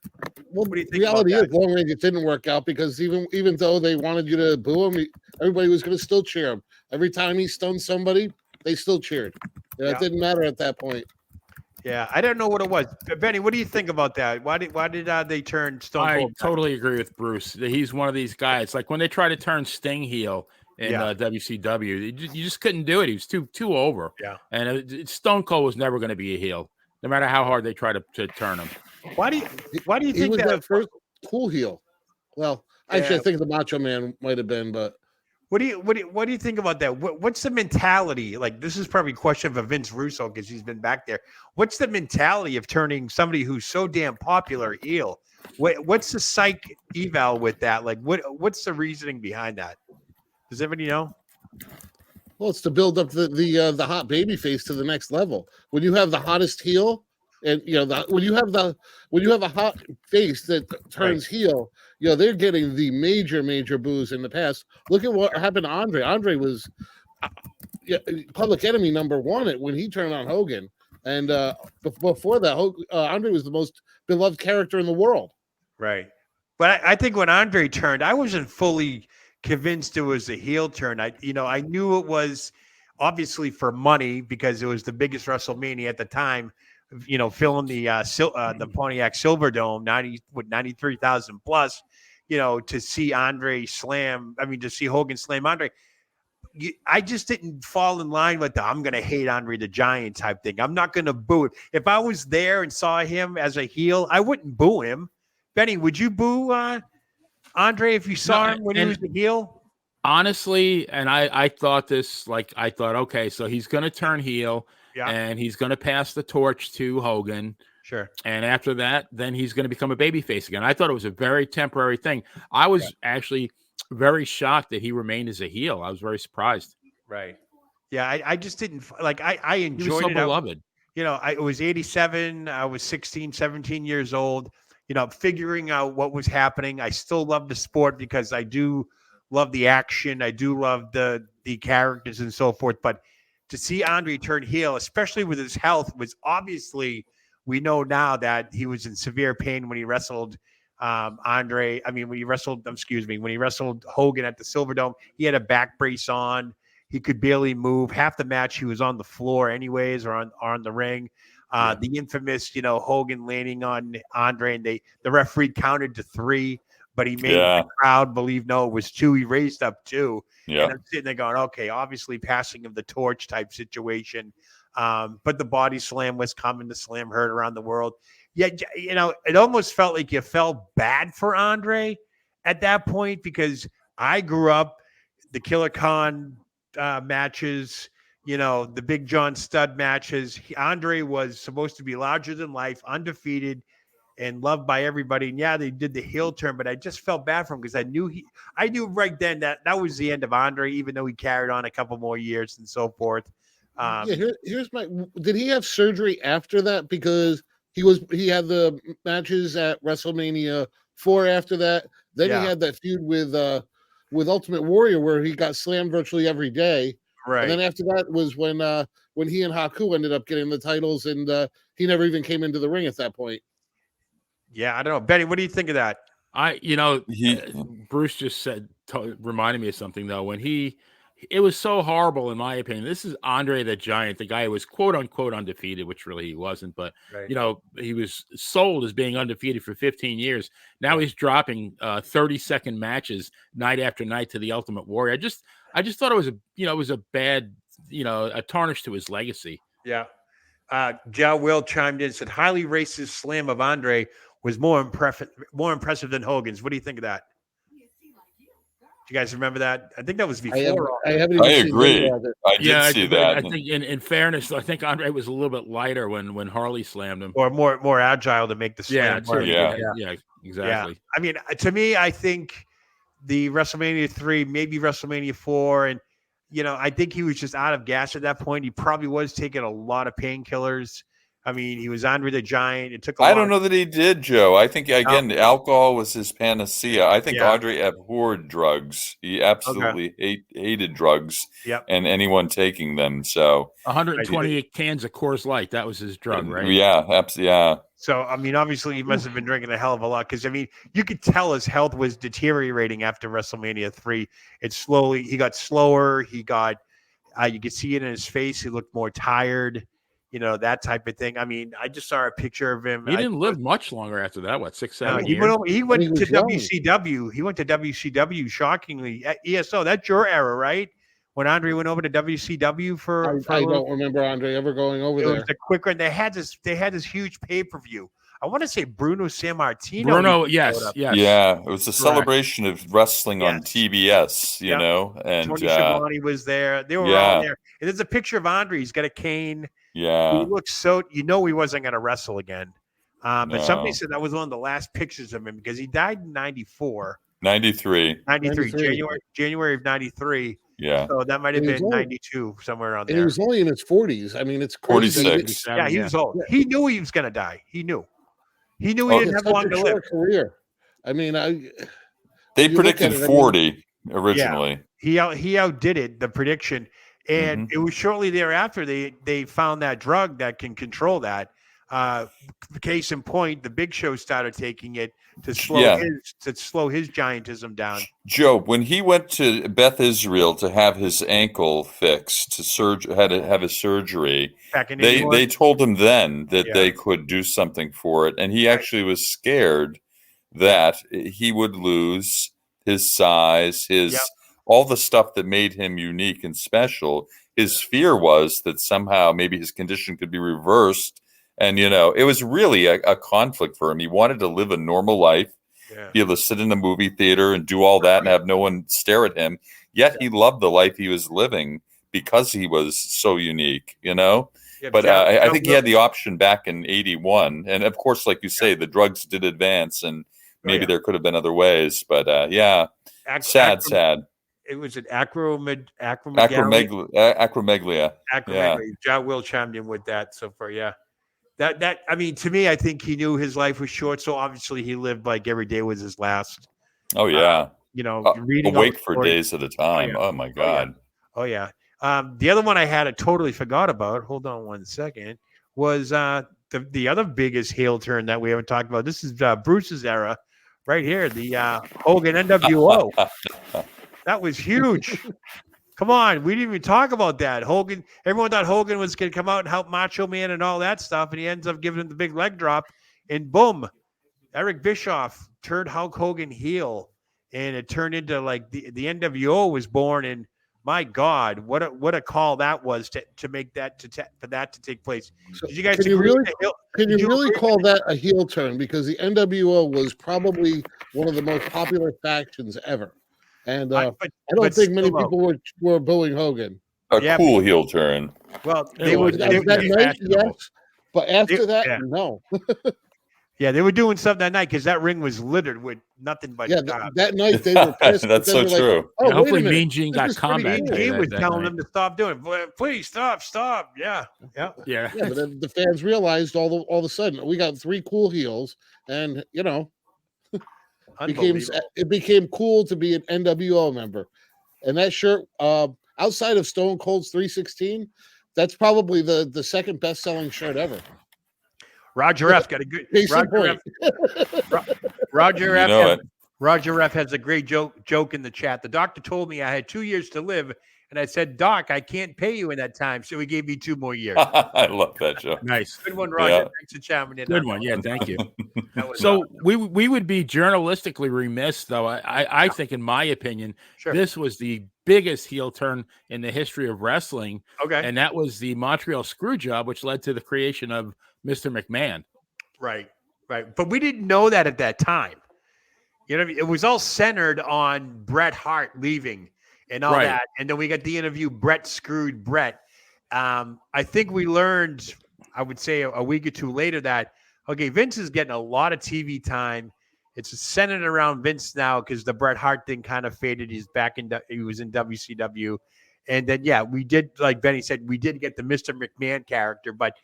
Well, what do you think? Reality is, long range, it didn't work out because even though they wanted you to boo him, everybody was going to still cheer him. Every time he stunned somebody, they still cheered. It didn't matter at that point. Yeah, I don't know what it was. Benny, what do you think about that? Why did they turn Stone Cold? I totally agree with Bruce. He's one of these guys. Like when they try to turn Sting heel in WCW, you just couldn't do it. He was too over. Yeah, and Stone Cold was never going to be a heel, no matter how hard they try to turn him. Why do you think he was that first cool heel? Well, actually, I think the Macho Man might have been, but. What do you think about that? What's the mentality? Like, this is probably a question for Vince Russo because he's been back there. What's the mentality of turning somebody who's so damn popular heel? What's the psych eval with that? Like, what's the reasoning behind that? Does anybody know? Well, it's to build up the hot baby face to the next level. When you have the hottest heel, and when you have a hot face that turns heel, they're getting the major boos in the past. Look at what happened to Andre. Andre was public enemy number one when he turned on Hogan, and before that, Andre was the most beloved character in the world. Right, but I think when Andre turned, I wasn't fully convinced it was a heel turn. I knew it was obviously for money because it was the biggest WrestleMania at the time. Filling the Pontiac Silverdome, 93,000 plus. To see to see Hogan slam Andre. I just didn't fall in line with the I'm going to hate Andre the Giant type thing. I'm not going to boo him. If I was there and saw him as a heel, I wouldn't boo him. Benny, would you boo Andre if you saw him when he was a heel? Honestly, and I thought this, okay, so he's going to turn heel and he's going to pass the torch to Hogan. Sure. And after that, then he's going to become a babyface again. I thought it was a very temporary thing. I was actually very shocked that he remained as a heel. I was very surprised. Right. Yeah, I just didn't I enjoyed he was so beloved. It was 87. I was 16, 17 years old, figuring out what was happening. I still love the sport because I do love the action. I do love the characters and so forth. But to see Andre turn heel, especially with his health, was obviously, we know now that he was in severe pain when he wrestled when he wrestled Hogan at the Silverdome. He had a back brace on. He could barely move. Half the match he was on the floor anyways, or on the ring. The infamous, Hogan landing on Andre, and the referee counted to 3, but he made the crowd believe it was 2. He raised up 2. Yeah. And I'm sitting there going, okay, obviously passing of the torch type situation. But the body slam was coming. The slam heard around the world. Yet, it almost felt like you felt bad for Andre at that point because I grew up the Killer Khan matches, the Big John Studd matches. Andre was supposed to be larger than life, undefeated, and loved by everybody. And they did the heel turn, but I just felt bad for him because I knew right then that was the end of Andre, even though he carried on a couple more years and so forth. Here's did he have surgery after that? Because he had the matches at WrestleMania 4 after that. Then he had that feud with Ultimate Warrior where he got slammed virtually every day. Right. And then after that was when he and Haku ended up getting the titles, and he never even came into the ring at that point. Yeah, I don't know. Benny, what do you think of that? Bruce just reminded me of something though. When it was so horrible, in my opinion. This is Andre the Giant, the guy who was quote unquote undefeated, which really he wasn't, but he was sold as being undefeated for 15 years. Now he's dropping 30-second matches night after night to the Ultimate Warrior. I just thought it was a bad, a tarnish to his legacy. Yeah. Joe Will chimed in and said highly racist slam of Andre was more impressive than Hogan's. What do you think of that? Do you guys remember that? I think that was before. I agree. I did see that. I think, in fairness, I think Andre was a little bit lighter when Harley slammed him, or more agile to make the slam. Yeah, exactly. Yeah. I mean, to me, I think the WrestleMania 3, maybe WrestleMania 4, and I think he was just out of gas at that point. He probably was taking a lot of painkillers. I mean, he was Andre the Giant. It took. I don't know that he did, Joe. I think alcohol was his panacea. I think Andre abhorred drugs. He absolutely hated drugs and anyone taking them. So 128 cans of Coors Light. That was his drug, right? Yeah, absolutely. Yeah. So I mean, obviously, he must have been drinking a hell of a lot because I mean, you could tell his health was deteriorating after WrestleMania 3. He got slower. He got. You could see it in his face. He looked more tired. That type of thing. I mean, I just saw a picture of him. He didn't live much longer after that. What, 6, 7 years? He went to WCW. He went to WCW, shockingly. ESO, that's your era, right? When Andre went over to WCW for I don't remember Andre ever going over there. It was the quicker. They had this huge pay-per-view. I want to say Bruno Sammartino. Bruno, yes. Yeah, it was a celebration of wrestling on TBS, you know. And Tony Schiavone was there. They were all there. And there's a picture of Andre. He's got a cane. Yeah. He looks so, he wasn't going to wrestle again. But somebody said that was one of the last pictures of him because he died in 93. 93. January of 93. Yeah. So that might have been 92, somewhere around there. And he was only in his 40s. I mean, it's crazy. 46. Yeah, he was old. He knew he was going to die. He knew he didn't have long to live. Career. I mean, they predicted 40 originally. Yeah, he outdid it, the prediction. And it was shortly thereafter they found that drug that can control that. Case in point, the Big Show started taking it to slow his giantism down. Joe, when he went to Beth Israel to have his ankle fixed, had to have his surgery, Back in they told him then that Yeah. they could do something for it, and he actually was scared that he would lose his size, all the stuff that made him unique and special. His fear was that somehow maybe his condition could be reversed. And, it was really a conflict for him. He wanted to live a normal life, be able to sit in a movie theater and do all that and have no one stare at him. Yet he loved the life he was living because he was so unique, Yeah, but I think he had the option back in 81. And, of course, like you say, the drugs did advance, and maybe there could have been other ways. But, sad. It was an acromegalia. Acromegalia. Yeah. John Will chimed in with that. So far, That I mean, to me, I think he knew his life was short, so obviously he lived like every day was his last. Oh yeah, reading awake for days at a time. Oh my God. Oh yeah. The other one I totally forgot about. Hold on one second. Was the other biggest heel turn that we haven't talked about? This is Bruce's era, right here. The Hogan NWO. That was huge. Come on, we didn't even talk about that. Hogan, everyone thought Hogan was going to come out and help Macho Man and all that stuff, and he ends up giving him the big leg drop, and boom, Eric Bischoff turned Hulk Hogan heel, and it turned into like the NWO was born. And my God, what a call that was to make that for that to take place. So did you guys can you really call that a heel turn? Because the NWO was probably one of the most popular factions ever. And I don't think many people were booing Hogan. Cool heel turn. Well, they would that night, yes, but after that, no. Yeah, they were doing something that night because that ring was littered with nothing but that night they were pissed. That's so true. Like, oh, hopefully Mean Gene got combat. He was telling them to stop doing it. Please stop. Yeah. But then the fans realized all of a sudden we got 3 cool heels, and it became cool to be an NWO member. And that shirt, outside of Stone Cold's 316, that's probably the second best selling shirt ever. Roger F got a good Roger F. Roger F has a great joke in the chat. The doctor told me I had 2 years to live, and I said, "Doc, I can't pay you in that time," so he gave me 2 more years. I love that joke. Nice, good one, Roger. Thanks for chiming in. Good one, thank you. So awesome. we would be journalistically remiss, though. I think, in my opinion, this was the biggest heel turn in the history of wrestling. Okay, and that was the Montreal Screwjob, which led to the creation of Mr. McMahon. Right. But we didn't know that at that time. It was all centered on Bret Hart leaving and all that. And then we got the interview, Bret screwed Bret. I think we learned, I would say a week or two later, that, okay, Vince is getting a lot of TV time. It's centered around Vince now because the Bret Hart thing kind of faded. He's back he was in WCW. And then, we did, like Benny said, we did get the Mr. McMahon character, but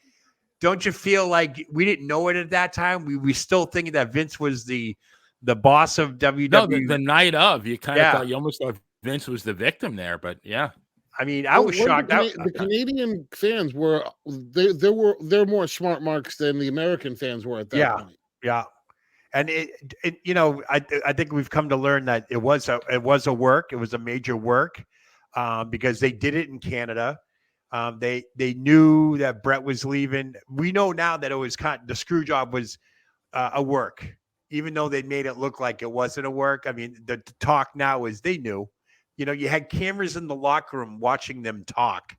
don't you feel like we didn't know it at that time? We still thinking that Vince was the boss of WWE. No, the night of, you kind of thought, you almost thought Vince was the victim there, but yeah. I mean, I was shocked. The Canadian fans they're more smart marks than the American fans were at that point. Yeah. And I think we've come to learn that it was a work. It was a major work because they did it in Canada. They knew that Bret was leaving. We know now that it was the screw job was a work, even though they made it look like it wasn't a work. I mean, the talk now is they knew. You had cameras in the locker room watching them talk.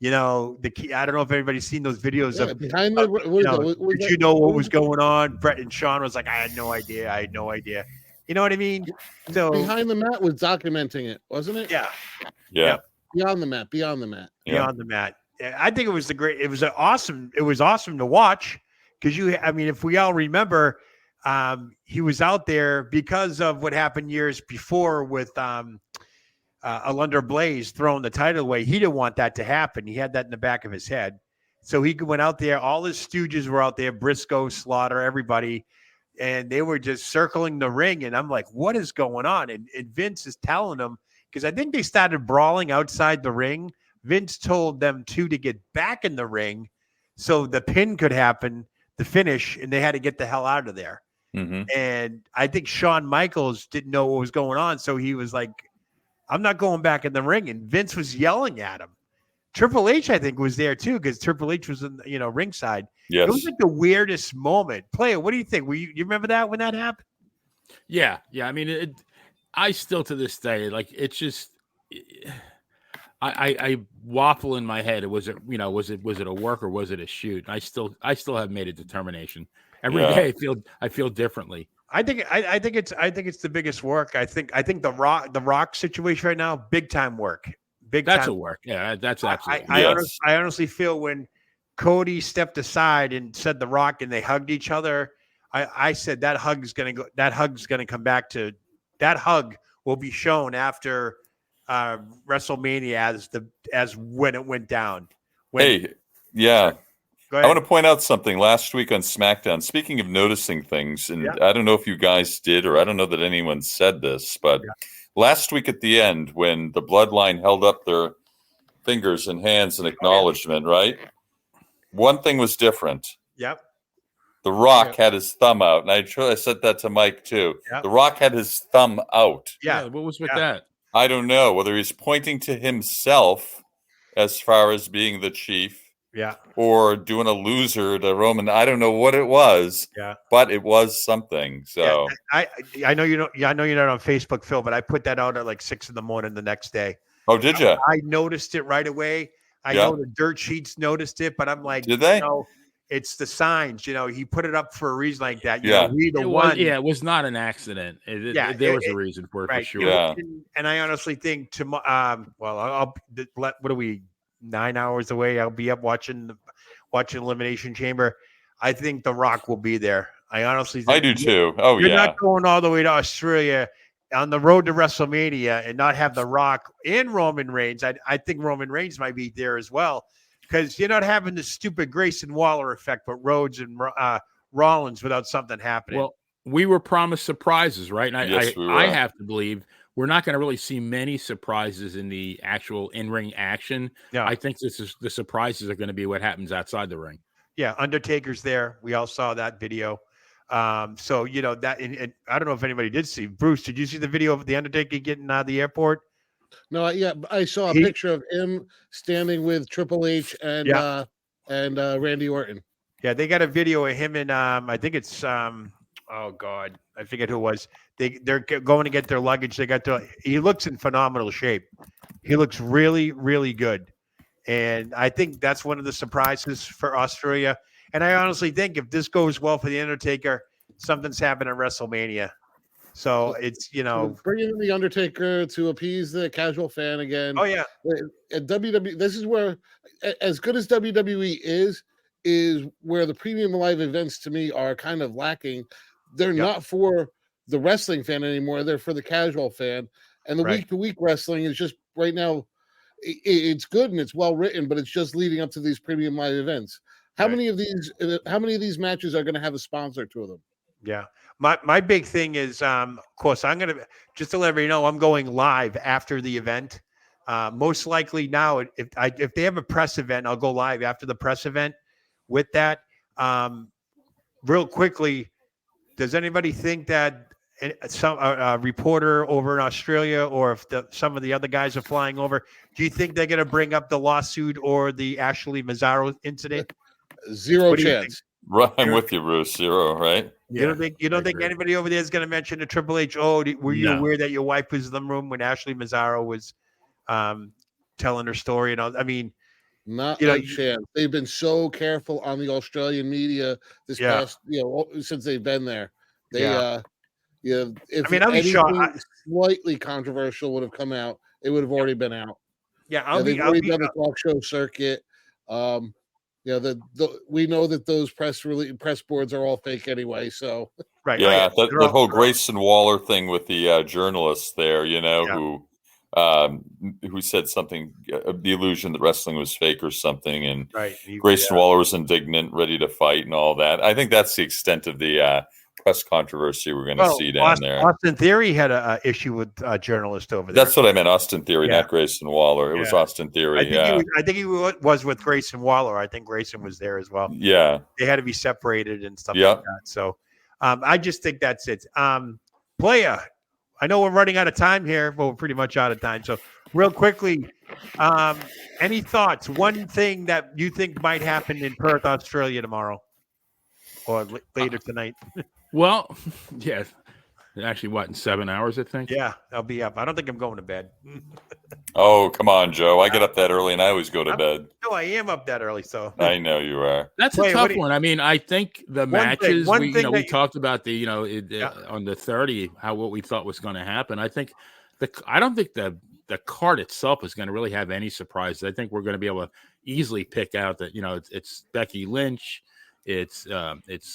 I don't know if everybody's seen those videos of behind did you know what was going on? Bret and Sean was like, I had no idea. You know what I mean? So Behind the Mat was documenting it, wasn't it? Yeah. Beyond the Mat. Beyond the Mat. I think it was awesome to watch because if we all remember, he was out there because of what happened years before with Alundra Blaze throwing the title away. He didn't want that to happen. He had that in the back of his head. So he went out there. All his stooges were out there, Briscoe, Slaughter, everybody. And they were just circling the ring. And I'm like, what is going on? And Vince is telling them, because I think they started brawling outside the ring. Vince told them to get back in the ring so the pin could happen. the finish, and they had to get the hell out of there. Mm-hmm. And I think Shawn Michaels didn't know what was going on, so he was like, I'm not going back in the ring. And Vince was yelling at him. Triple H, I think, was there too, because Triple H was in, ringside. Yes. It was like the weirdest moment. Player, what do you think? You remember that when that happened? Yeah. I mean, I still to this day, like, it's just, I waffle in my head. Was it a work or was it a shoot? I still have made a determination. Every day I feel differently. I think it's the biggest work. I think the Rock situation right now, big time work. That's a work. Yeah, that's absolutely. I honestly feel when Cody stepped aside and said the Rock and they hugged each other, I said that hug's gonna come back to that hug will be shown after WrestleMania as when it went down. I want to point out something last week on SmackDown. Speaking of noticing things, and I don't know if you guys did, or I don't know that anyone said this, but last week at the end, when the Bloodline held up their fingers and hands in acknowledgement, right? One thing was different. Yep. The Rock had his thumb out, and I said that to Mike too. Yep. The Rock had his thumb out. Yeah. What was with that? I don't know whether he's pointing to himself as far as being the chief. Yeah. Or doing a loser to Roman. I don't know what it was. Yeah. But it was something. So I know you don't. Yeah, I know you're not on Facebook, Phil, but I put that out at like 6 a.m. the next day. Oh, did you? I noticed it right away. I know the dirt sheets noticed it, but I'm like, did they? It's the signs. He put it up for a reason like that. It was not an accident. There was a reason for it, for sure. Yeah. And I honestly think what are we? 9 hours away. I'll be up watching Elimination Chamber. I think The Rock will be there. I honestly think I do too. Oh, you're not going all the way to Australia on the road to WrestleMania and not have The Rock and Roman Reigns. I think Roman Reigns might be there as well, because you're not having the stupid Grayson Waller effect, but Rhodes and Rollins without something happening. Well, we were promised surprises, right? And I have to believe we're not going to really see many surprises in the actual in-ring action. Yeah. I think the surprises are going to be what happens outside the ring. Yeah, Undertaker's there. We all saw that video. So that, and I don't know if anybody did see. Bruce, did you see the video of the Undertaker getting out of the airport? No, I saw a picture of him standing with Triple H and Randy Orton. Yeah, they got a video of him and I think it's oh God, I forget who it was. They're going to get their luggage. He looks in phenomenal shape. He looks really, really good. And I think that's one of the surprises for Australia. And I honestly think if this goes well for the Undertaker, something's happened at WrestleMania. So it's, bringing in the Undertaker to appease the casual fan again. Oh yeah. At WWE, this is where, as good as WWE is where the premium live events to me are kind of lacking. They're not for the wrestling fan anymore. They're for the casual fan. And the week-to-week wrestling is just right now, it's good and it's well written, but it's just leading up to these premium live events. How many of these matches are going to have a sponsor to them? Yeah. My big thing is, of course, I'm going to, just to let everybody know, I'm going live after the event. Most likely now, if they have a press event, I'll go live after the press event with that. Real quickly, does anybody think that some reporter over in Australia, or if some of the other guys are flying over, do you think they're going to bring up the lawsuit or the Ashley Mazzaro incident? Zero chance. Right, I'm with you, Bruce. Zero, right? You don't think anybody over there is going to mention to Triple H? Oh, were you aware that your wife was in the room when Ashley Mazzaro was telling her story? And all? I mean, not a chance. They've been so careful on the Australian media this past, since they've been there. If I'm shocked. Slightly controversial would have come out, it would have already been out. Yeah, they've already done the talk show circuit. We know that those press boards are all fake anyway. So the whole Grayson Waller thing with the journalists there, who said something, the illusion that wrestling was fake or something, and Grayson Waller was indignant, ready to fight, and all that. I think that's the extent of the press controversy we're going to see down there. Austin Theory had a issue with a journalist over there. That's what I meant. Austin Theory, not Grayson Waller. It was Austin Theory. I think he was with Grayson Waller. I think Grayson was there as well. Yeah, they had to be separated and stuff like that. So I just think that's it. Playa, I know we're running out of time here, but we're pretty much out of time. So real quickly, any thoughts? One thing that you think might happen in Perth, Australia tomorrow or later tonight? Well, yeah. Actually, what, in 7 hours, I think? Yeah, I'll be up. I don't think I'm going to bed. Oh, come on, Joe. I get up that early and I always go to bed. No, I am up that early, so. I know you are. That's a tough one. I mean, I think the matches, we talked about on the 30, what we thought was going to happen. I think I don't think the card itself is going to really have any surprises. I think we're going to be able to easily pick out that, it's Becky Lynch. It's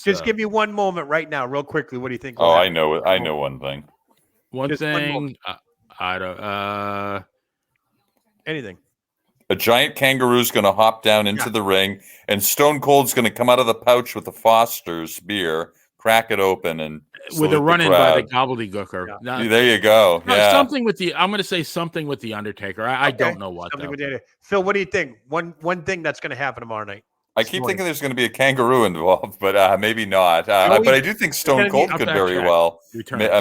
just give me one moment right now, real quickly. What do you think? Oh, I know it. I know one thing. One thing. I don't. Anything. A giant kangaroo's going to hop down into the ring, and Stone Cold's going to come out of the pouch with the Foster's beer, crack it open, and with a run-in by the gobbledygooker. Yeah. There you go. Yeah. Something with I'm going to say something with the Undertaker. I don't know what. Phil, what do you think? One thing that's going to happen tomorrow night. I keep thinking there's going to be a kangaroo involved, but maybe not. But I do think Stone Cold could very well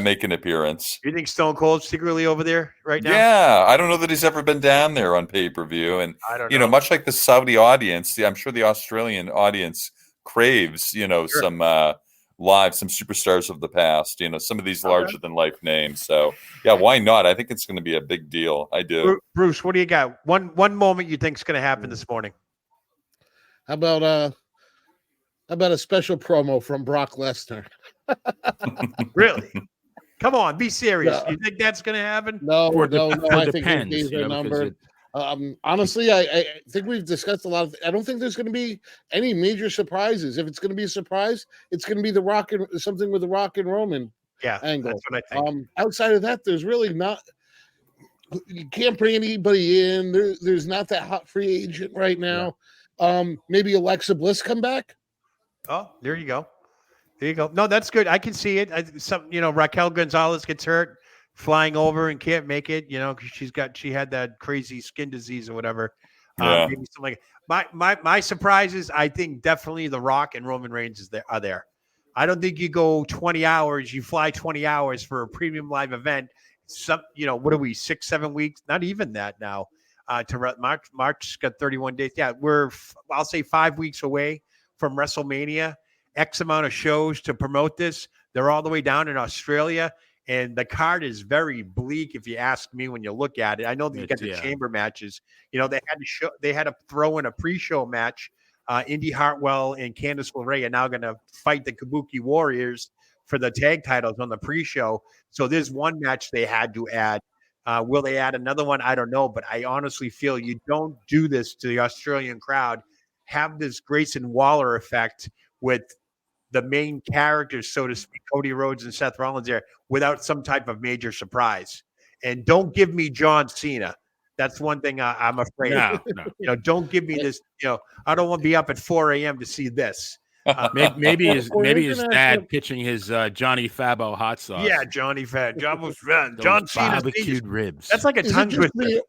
make an appearance. You think Stone Cold's secretly over there right now? Yeah, I don't know that he's ever been down there on pay-per-view. And, I don't know. Much like the Saudi audience, I'm sure the Australian audience craves, some some superstars of the past, some of these larger-than-life names. So, yeah, why not? I think it's going to be a big deal. I do. Bruce, what do you got? One moment you think is going to happen this morning? How about a special promo from Brock Lesnar? Really? Come on, be serious. You think that's going to happen? No. I think these are numbered. Honestly, I think we've discussed a lot I don't think there's going to be any major surprises. If it's going to be a surprise, it's going to be something with the Rock and Roman angle. That's what I think. Outside of that, there's really not. You can't bring anybody in. There's not that hot free agent right now. Yeah. Maybe Alexa Bliss come back. Oh, there you go. No, that's good. I can see it. Raquel Gonzalez gets hurt flying over and can't make it. Because she had that crazy skin disease or whatever. Yeah. Maybe something like my surprises. I think definitely The Rock and Roman Reigns are there. I don't think you go 20 hours. You fly 20 hours for a premium live event. What are we 6-7 weeks? Not even that now. To March got 31 days. Yeah, I'll say 5 weeks away from WrestleMania. X amount of shows to promote this. They're all the way down in Australia, and the card is very bleak if you ask me. When you look at it, I know that you got the chamber matches. They had to throw in a pre-show match. Indy Hartwell and Candice LeRae are now going to fight the Kabuki Warriors for the tag titles on the pre-show. So there's one match they had to add. Will they add another one? I don't know, but I honestly feel you don't do this to the Australian crowd. Have this Grayson Waller effect with the main characters, so to speak, Cody Rhodes and Seth Rollins there, without some type of major surprise. And don't give me John Cena. That's one thing I'm afraid of. No. Don't give me this. I don't want to be up at 4 a.m. to see this. Maybe his dad pitching his Johnny Fabo hot sauce. Yeah, Johnny Fab. John Cena's barbecued ribs. That's like a tongue twister.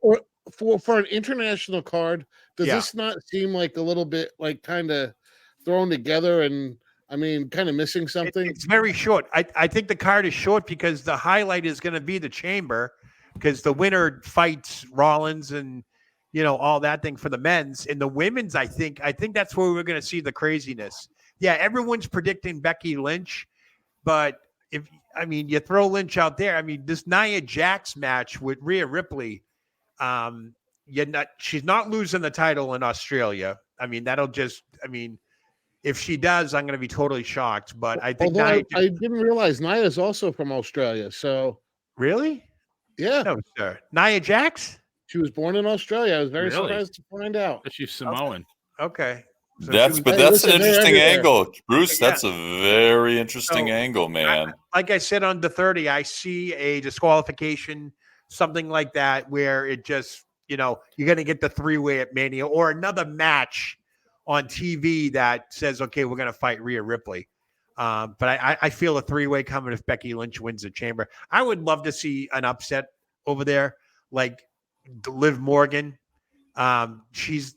For an international card, does this not seem like a little bit like kind of thrown together and kind of missing something? It's very short. I think the card is short because the highlight is going to be the chamber, because the winner fights Rollins and all that thing for the men's. And the women's, I think that's where we're going to see the craziness. Yeah, everyone's predicting Becky Lynch, but you throw Lynch out there. This Nia Jax match with Rhea Ripley, she's not losing the title in Australia. If she does, I'm going to be totally shocked. But I think I didn't realize Nia is also from Australia. So really, yeah, no, sir. Nia Jax. She was born in Australia. I was very surprised to find out. But she's Samoan. Okay. So that's an interesting angle, Bruce. That's a very interesting angle, man. Like I said on the 30, I see a disqualification, something like that, where it just, you're going to get the 3-way at Mania or another match on TV that says, okay, we're going to fight Rhea Ripley. But I feel a three-way coming if Becky Lynch wins the Chamber. I would love to see an upset over there, like Liv Morgan. She's,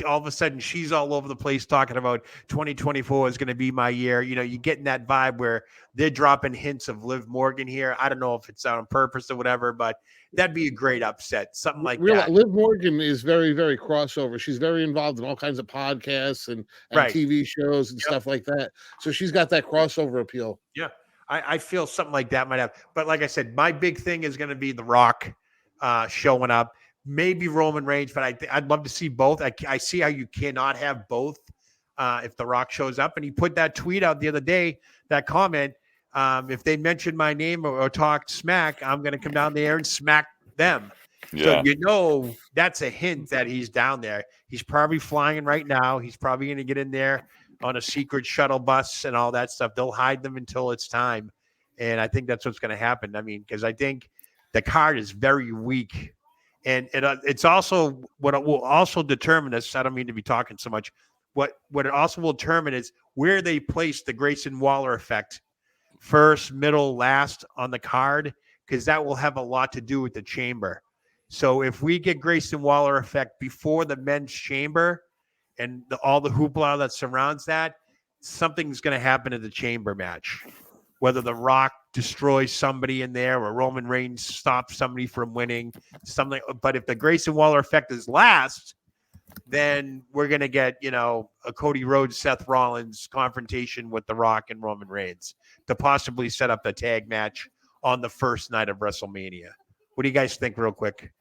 all of a sudden she's all over the place talking about 2024 is going to be my year. You getting that vibe where they're dropping hints of Liv Morgan here. I don't know if it's on purpose or whatever, but that'd be a great upset. Something like that. Liv Morgan is very, very crossover. She's very involved in all kinds of podcasts and TV shows and stuff like that. So she's got that crossover appeal. Yeah. I feel something like that might have, but like I said, my big thing is going to be The Rock showing up. Maybe Roman Reigns, but I'd love to see both. I see how you cannot have both if The Rock shows up. And he put that tweet out the other day, that comment, if they mention my name or talk smack, I'm going to come down there and smack them. Yeah. So that's a hint that he's down there. He's probably flying right now. He's probably going to get in there on a secret shuttle bus and all that stuff. They'll hide them until it's time. And I think that's what's going to happen. I mean, because I think the card is very weak. And it's also what it will also determine this. I don't mean to be talking so much. What it also will determine is where they place the Grayson Waller effect, first, middle, last on the card, because that will have a lot to do with the Chamber. So if we get Grayson Waller effect before the men's Chamber and all the hoopla that surrounds that, something's going to happen in the Chamber match. Whether The Rock destroys somebody in there or Roman Reigns stops somebody from winning, something. But if the Grayson Waller effect is last, then we're going to get, a Cody Rhodes, Seth Rollins confrontation with The Rock and Roman Reigns to possibly set up the tag match on the first night of WrestleMania. What do you guys think real quick?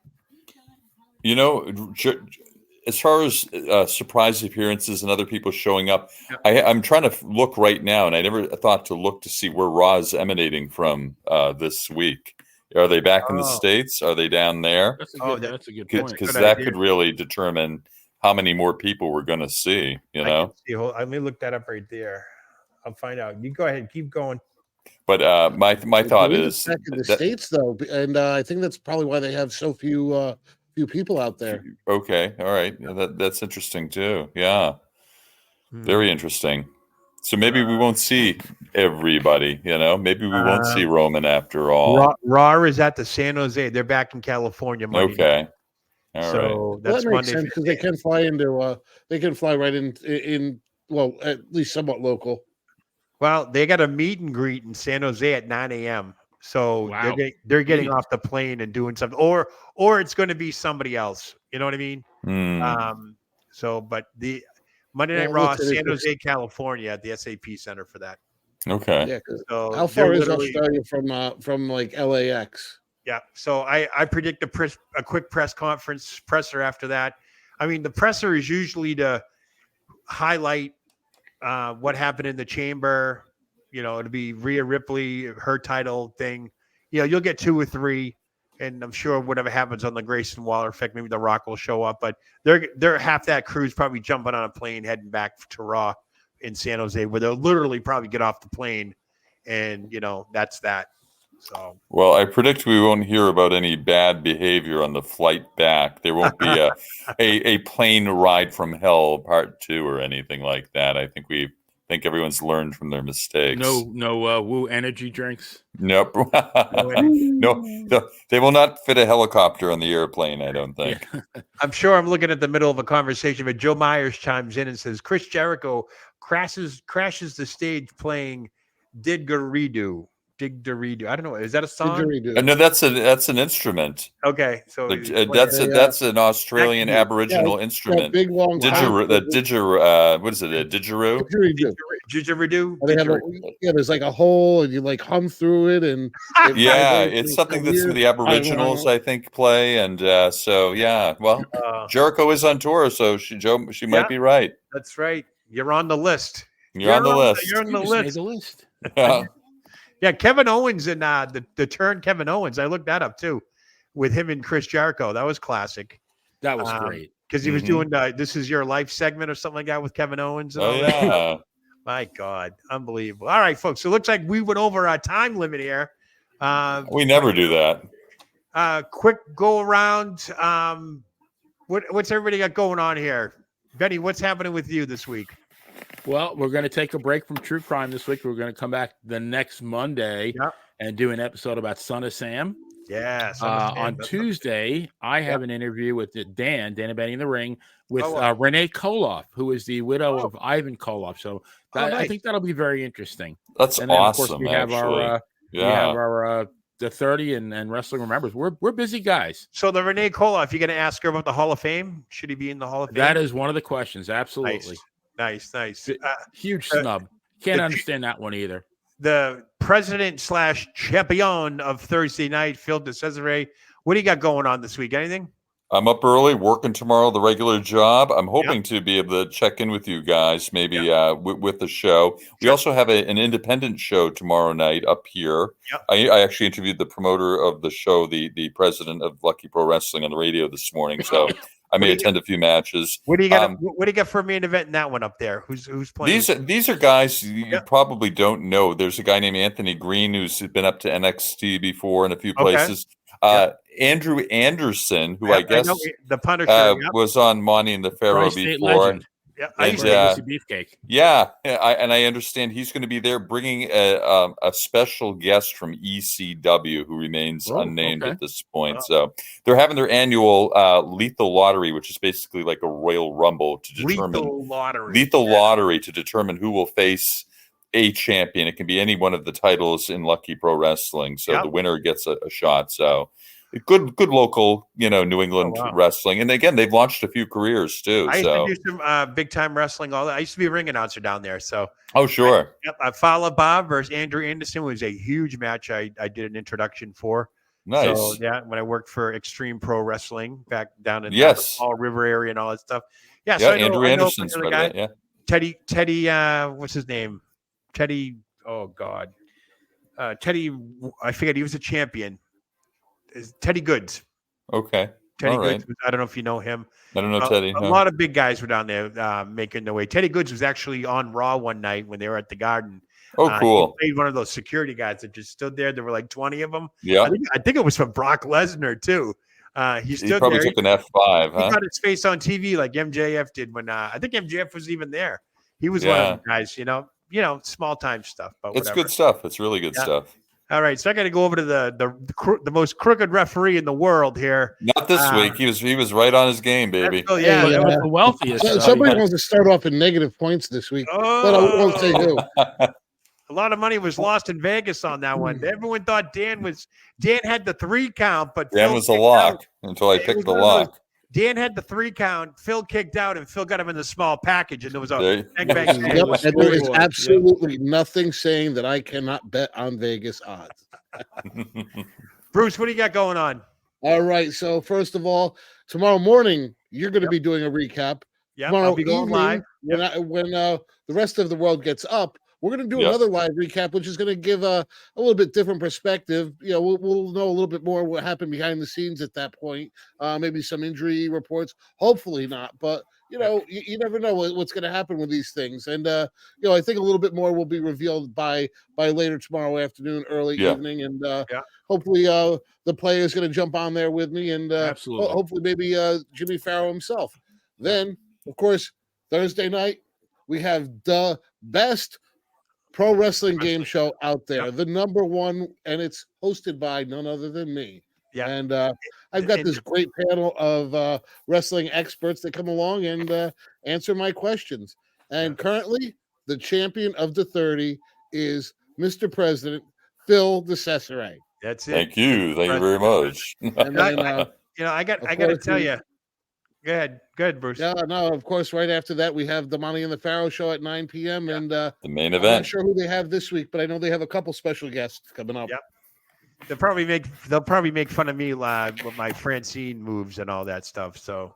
As far as surprise appearances and other people showing up, I'm trying to look right now, and I never thought to look to see where Raw is emanating from this week. Are they back in the States? Are they down there? That's a good point. Because that could really determine how many more people we're going to see, Let me look that up right there. I'll find out. You go ahead. Keep going. But my thought is back in the States, though, and I think that's probably why they have so few people out there. Okay, all right, that's interesting too. Yeah, very interesting. So maybe we won't see everybody. Maybe we won't see Roman after all. Raw is at the San Jose. They're back in California Monday. Okay, all right. So that's that makes sense because they can fly into. They can fly right in. Well, at least somewhat local. Well, they got a meet and greet in San Jose at 9 a.m. So they're getting off the plane and doing something, or it's going to be somebody else. You know what I mean? But the Monday Night Raw, San Jose, California, at the SAP Center for that. Okay. Yeah. So how far is Australia from like LAX? Yeah. So I predict a quick presser after that. I mean, the presser is usually to highlight what happened in the Chamber. It'll be Rhea Ripley, her title thing. You'll get 2 or 3, and I'm sure whatever happens on the Grayson Waller effect, maybe The Rock will show up. But they're half that crew's probably jumping on a plane heading back to Raw in San Jose, where they'll literally probably get off the plane, and that's that. So, well, I predict we won't hear about any bad behavior on the flight back. There won't be a plane ride from hell part 2 or anything like that. I think everyone's learned from their mistakes. No Woo energy drinks. Nope. No, they will not fit a helicopter on the airplane, I don't think. Yeah. I'm sure I'm looking at the middle of a conversation, but Joe Myers chimes in and says, Chris Jericho crashes the stage playing Didgeridoo. Didgeridoo. I don't know. Is that a song? No, that's an instrument. Okay, so that's an Australian Aboriginal instrument. Big long what is it? A didgeridoo? Didgeridoo. There's like a hole, and you like hum through it, and it's something that's the Aboriginals I think play, and Well, Jericho is on tour, so she might be right. That's right. You're on the list. You're on the list. You're on the list. Yeah, Kevin Owens and the turn Kevin Owens. I looked that up too, with him and Chris Jericho. That was classic. That was great because he was doing This Is Your Life segment or something like that with Kevin Owens. And all that. My God, unbelievable! All right, folks. So it looks like we went over our time limit here. We never do that. Quick go around. What's everybody got going on here? Benny, what's happening with you this week? Well, we're going to take a break from true crime this week. We're going to come back the next Monday and do an episode about Son of Sam. Yeah. On Tuesday, I have an interview with Dan and Benny in the Ring with Renee Koloff, who is the widow of Ivan Koloff. So nice. I think that'll be very interesting. That's and then, awesome. Of course, we have our the 30 and Wrestling Remembers. We're busy guys. So the Renee Koloff, you're going to ask her about the Hall of Fame? Should he be in the Hall of Fame? That is one of the questions. Absolutely. Nice. Huge snub. Can't understand that one either. The president/champion of Thursday night, Phil DeCesare. What do you got going on this week? Anything? I'm up early, working tomorrow, the regular job. I'm hoping to be able to check in with you guys, maybe with the show. We also have an independent show tomorrow night up here. I actually interviewed the promoter of the show, the president of Lucky Pro Wrestling on the radio this morning. So I may attend a few matches. What do you got? What do you got for a main event in that one up there? Who's playing? These are guys you probably don't know. There's a guy named Anthony Green who's been up to NXT before in a few places. Andrew Anderson, who I guess the Punisher was on Monty and the Pharaoh before. Yeah, I used to Beefcake. Yeah, I understand he's going to be there, bringing a special guest from ECW who remains unnamed at this point. So they're having their annual lethal lottery, which is basically like a Royal Rumble to determine lethal lottery to determine who will face a champion. It can be any one of the titles in Lucky Pro Wrestling. So the winner gets a shot. So good local, New England wrestling. And again, they've launched a few careers too. I used to do some big time wrestling. I used to be a ring announcer down there. So sure. I followed Bob versus Andrew Anderson was a huge match. I did an introduction for. Nice. So when I worked for Extreme Pro Wrestling back down in the Fall River area and all that stuff. Yeah. So Andrew Anderson's the guy. Teddy. What's his name? Teddy. Oh God. Teddy. I figured he was a champion. Is Teddy Goods. Okay. Teddy Goods. I don't know if you know him. I don't know Teddy. A lot of big guys were down there making their way. Teddy Goods was actually on Raw one night when they were at the Garden. Oh, cool. He played one of those security guys that just stood there. There were like 20 of them. Yeah. I think it was from Brock Lesnar too. He probably there. took an F5. He got his face on TV like MJF did when I think MJF was even there. He was one of the guys, small time stuff. But it's good stuff. It's really good stuff. All right, so I got to go over to the most crooked referee in the world here. Not this week. He was right on his game, baby. That was the wealthiest. Somebody wants to start off in negative points this week, but I won't say who. A lot of money was lost in Vegas on that one. Everyone thought Dan had the 3 count, but Dan was a lock until I picked the lock. Dan had the 3 count. Phil kicked out, and Phil got him in the small package, and there was a bang. And there is absolutely nothing saying that I cannot bet on Vegas odds. Bruce, what do you got going on? All right. So first of all, tomorrow morning you're going to be doing a recap. Yeah, tomorrow I'll be going live. When the rest of the world gets up, we're going to do another live recap, which is going to give a little bit different perspective. We'll know a little bit more what happened behind the scenes at that point. Maybe some injury reports. Hopefully not, but you never know what's going to happen with these things. And I think a little bit more will be revealed by later tomorrow afternoon, early evening, and hopefully the player is going to jump on there with me, and absolutely, hopefully maybe Jimmy Farrow himself. Then, of course, Thursday night we have the best pro wrestling game show out there, the number one, and it's hosted by none other than me. Yeah, and I've got this great panel of wrestling experts that come along and answer my questions. And currently, the champion of the 30 is Mr. President Phil DeCesare. That's it. Thank you very much. And then, I got to tell you. Go ahead, Bruce. Yeah, no, of course. Right after that, we have the Monty and the Pharaoh show at 9 p.m. And the main event. I'm not sure who they have this week, but I know they have a couple special guests coming up. Yep. They'll probably make fun of me with my Francine moves and all that stuff. So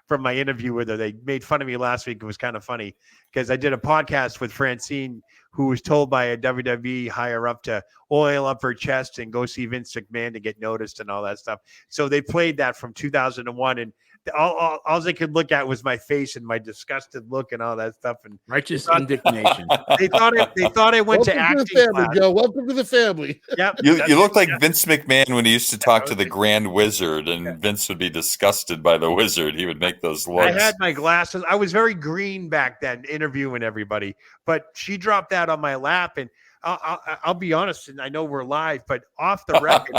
from my interview with her, they made fun of me last week. It was kind of funny because I did a podcast with Francine, who was told by a WWE higher up to oil up her chest and go see Vince McMahon to get noticed and all that stuff. So they played that from 2001, and all they could look at was my face and my disgusted look and all that stuff. And righteous indignation. They thought I went to acting family, class. Joe. Welcome to the family. Yep. You look like Vince McMahon when he used to talk to the Grand Wizard, and Vince would be disgusted by the wizard. He would make those looks. I had my glasses. I was very green back then, interviewing everybody. But she dropped that on my lap, and I'll be honest, and I know we're live, but off the record,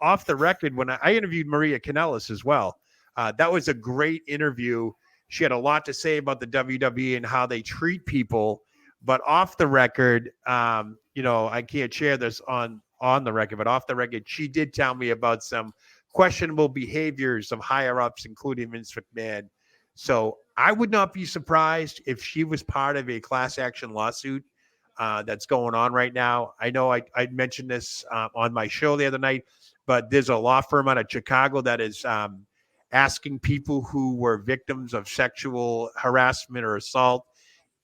off the record, when I interviewed Maria Kanellis as well, that was a great interview. She had a lot to say about the WWE and how they treat people. But off the record, I can't share this on the record, but off the record, she did tell me about some questionable behaviors of higher ups, including Vince McMahon. So I would not be surprised if she was part of a class action lawsuit that's going on right now. I know I mentioned this on my show the other night, but there's a law firm out of Chicago that is asking people who were victims of sexual harassment or assault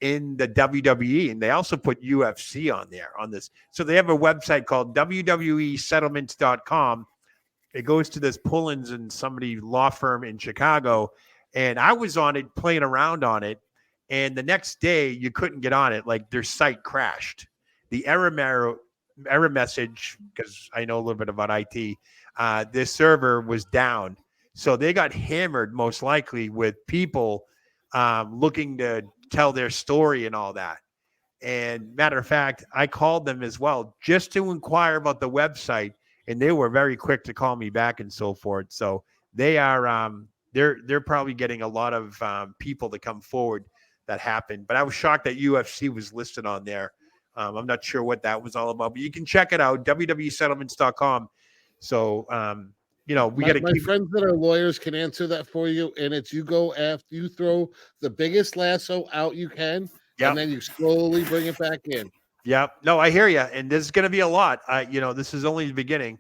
in the WWE, and they also put UFC on there on this. So they have a website called WWEsettlements.com. It goes to this Pullins and somebody law firm in Chicago, and I was on it playing around on it, and the next day you couldn't get on it. Like their site crashed. The error message, because I know a little bit about IT, this server was down. So they got hammered most likely with people looking to tell their story and all that. And matter of fact, I called them as well just to inquire about the website, and they were very quick to call me back and so forth. So they are they're probably getting a lot of people to come forward that happened. But I was shocked that UFC was listed on there. I'm not sure what that was all about, but you can check it out, WWEsettlements.com. So we got to keep. My friends that are lawyers can answer that for you, and it's you go after you throw the biggest lasso out you can, and then you slowly bring it back in. Yep. No, I hear you, and this is going to be a lot. This is only the beginning,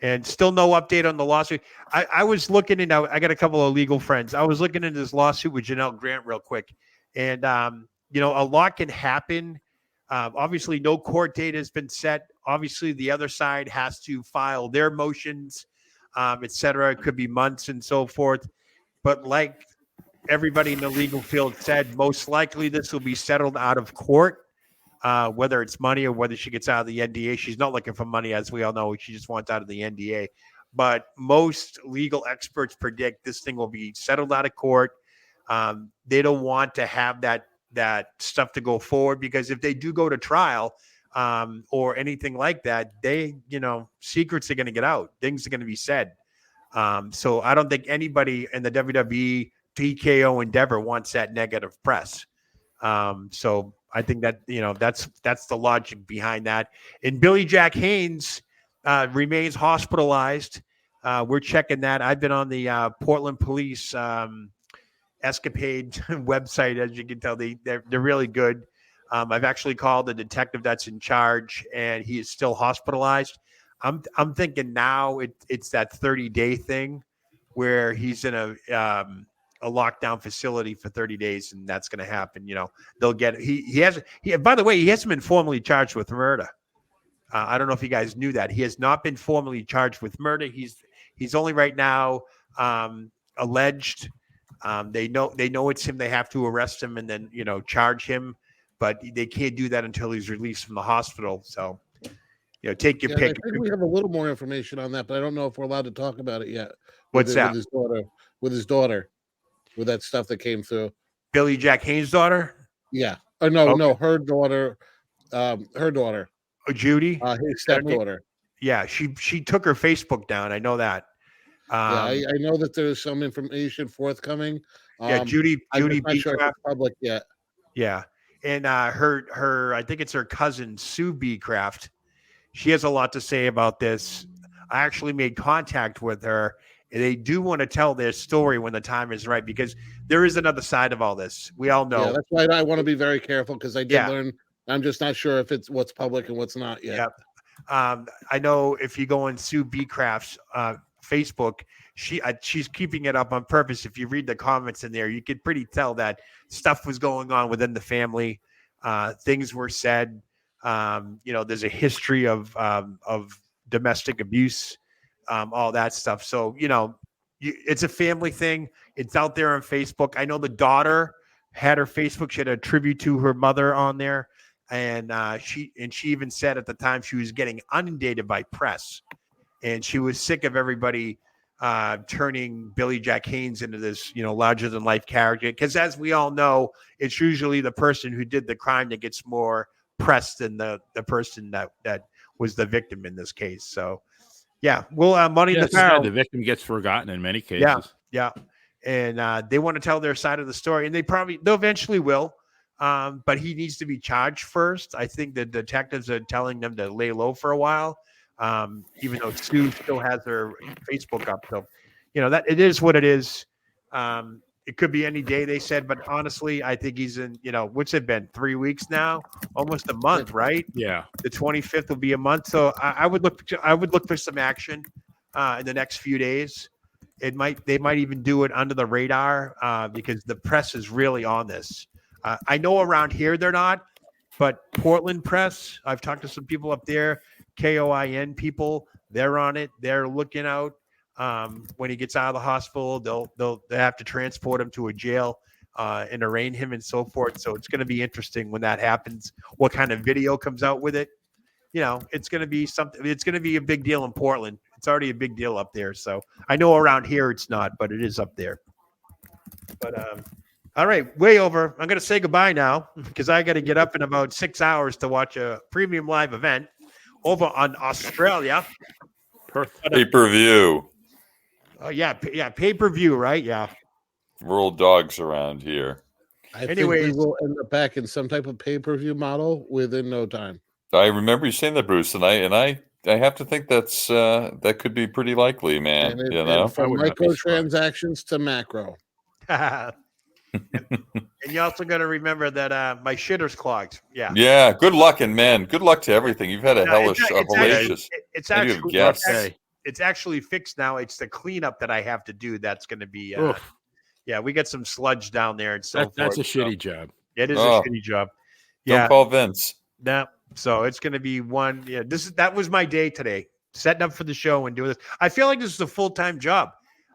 and still no update on the lawsuit. I was looking into. I got a couple of legal friends. I was looking into this lawsuit with Janelle Grant real quick, and a lot can happen. Obviously, no court date has been set. Obviously, the other side has to file their motions. Et cetera. It could be months and so forth. But like everybody in the legal field said, most likely this will be settled out of court, whether it's money or whether she gets out of the NDA. She's not looking for money, as we all know. She just wants out of the NDA. But most legal experts predict this thing will be settled out of court. They don't want to have that stuff to go forward, because if they do go to trial, or anything like that, secrets are going to get out. Things are going to be said. So I don't think anybody in the WWE, TKO Endeavor wants that negative press. So I think that, that's the logic behind that. And Billy Jack Haynes remains hospitalized. We're checking that. I've been on the Portland Police Escapade website. As you can tell, they're really good. I've actually called the detective that's in charge, and he is still hospitalized. I'm thinking now it's that 30-day thing where he's in a lockdown facility for 30 days, and that's going to happen. They'll get he by the way, he hasn't been formally charged with murder. I don't know if you guys knew that. He has not been formally charged with murder. He's only right now alleged. They know it's him. They have to arrest him and then charge him. But they can't do that until he's released from the hospital. So, take your pick. I think we have a little more information on that, but I don't know if we're allowed to talk about it yet. What's that? With his daughter, with that stuff that came through. Billy Jack Haynes' daughter? Yeah. Oh, no, her daughter. Judy? His stepdaughter. Yeah, she took her Facebook down. I know that. I know that there's some information forthcoming. Judy I'm not sure if it's public yet. Yeah. And her, I think it's her cousin, Sue B. Craft. She has a lot to say about this. I actually made contact with her. They do want to tell their story when the time is right, because there is another side of all this. We all know. Yeah, that's why I want to be very careful, because I did learn. I'm just not sure if it's what's public and what's not yet. Yep. I know if you go on Sue B. Craft's Facebook, she's keeping it up on purpose. If you read the comments in there, you could pretty tell that stuff was going on within the family. Things were said. There's a history of domestic abuse, all that stuff. So you it's a family thing. It's out there on Facebook. I know the daughter had her Facebook. She had a tribute to her mother on there, and she even said at the time she was getting inundated by press, and she was sick of everybody turning Billy Jack Haynes into this, larger than life character. Because as we all know, it's usually the person who did the crime that gets more press than the person that was the victim in this case. So, yeah, we'll money in the barrel. The victim gets forgotten in many cases. Yeah. And they want to tell their side of the story, and they'll eventually will. But he needs to be charged first. I think the detectives are telling them to lay low for a while. Even though Sue still has her Facebook up. So, that it is what it is. It could be any day, they said, but honestly, I think he's in, what's it been, 3 weeks now? Almost a month, right? Yeah. The 25th will be a month. So I would look for some action in the next few days. They might even do it under the radar because the press is really on this. I know around here they're not, but Portland press, I've talked to some people up there, KOIN people, they're on it. They're looking out. When he gets out of the hospital, they'll have to transport him to a jail and arraign him and so forth. So it's going to be interesting when that happens. What kind of video comes out with it? It's going to be something. It's going to be a big deal in Portland. It's already a big deal up there. So I know around here it's not, but it is up there. But all right, way over. I'm going to say goodbye now because I got to get up in about 6 hours to watch a premium live event over on Australia. Pay-per-view. Oh, yeah, pay-per-view, right? Yeah. We're all dogs around here. I think we will end up back in some type of pay-per-view model within no time. I remember you saying that, Bruce, and I have to think that could be pretty likely, man. And from microtransactions to macro. And you also got to remember that my shitter's clogged. Yeah. Yeah. Good luck, and man, good luck to everything. You've had a hellacious. It's actually fixed now. It's the cleanup that I have to do. That's going to be. We got some sludge down there and so forth. That's a shitty job. It is a shitty job. Yeah. Don't call Vince. No. So it's going to be one. Yeah. That was my day today, setting up for the show and doing this. I feel like this is a full-time job.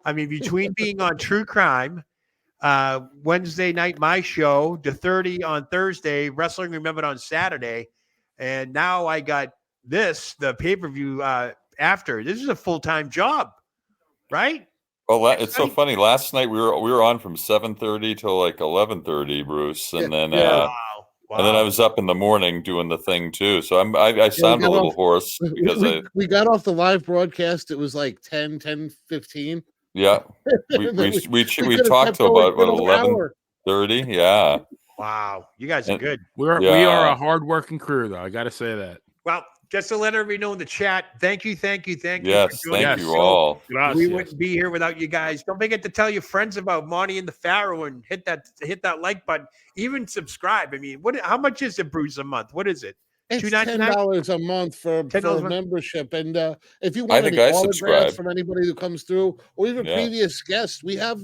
I mean, between being on True Crime. Wednesday night, my show, the 30 on Thursday, Wrestling Remembered on Saturday. And now I got the pay-per-view after. This is a full-time job, right? Well, it's so funny. Last night we were on from 7:30 till like 11:30, Bruce. And then Wow. And then I was up in the morning doing the thing too. So I sound a little hoarse because we got off the live broadcast. It was like 10:15. Yeah, we talked till about 11:30. Yeah. Wow, you guys are good. We are a hardworking crew, though. I got to say that. Well, just to let everybody know in the chat, thank you. Yes, thank you all. We wouldn't be here without you guys. Don't forget to tell your friends about Monty and the Pharaoh and hit that like button. Even subscribe. I mean, how much is it, Bruce, a month? What is it? It's $10 a month for membership, and if you want any autographs from anybody who comes through, or even previous guests, we have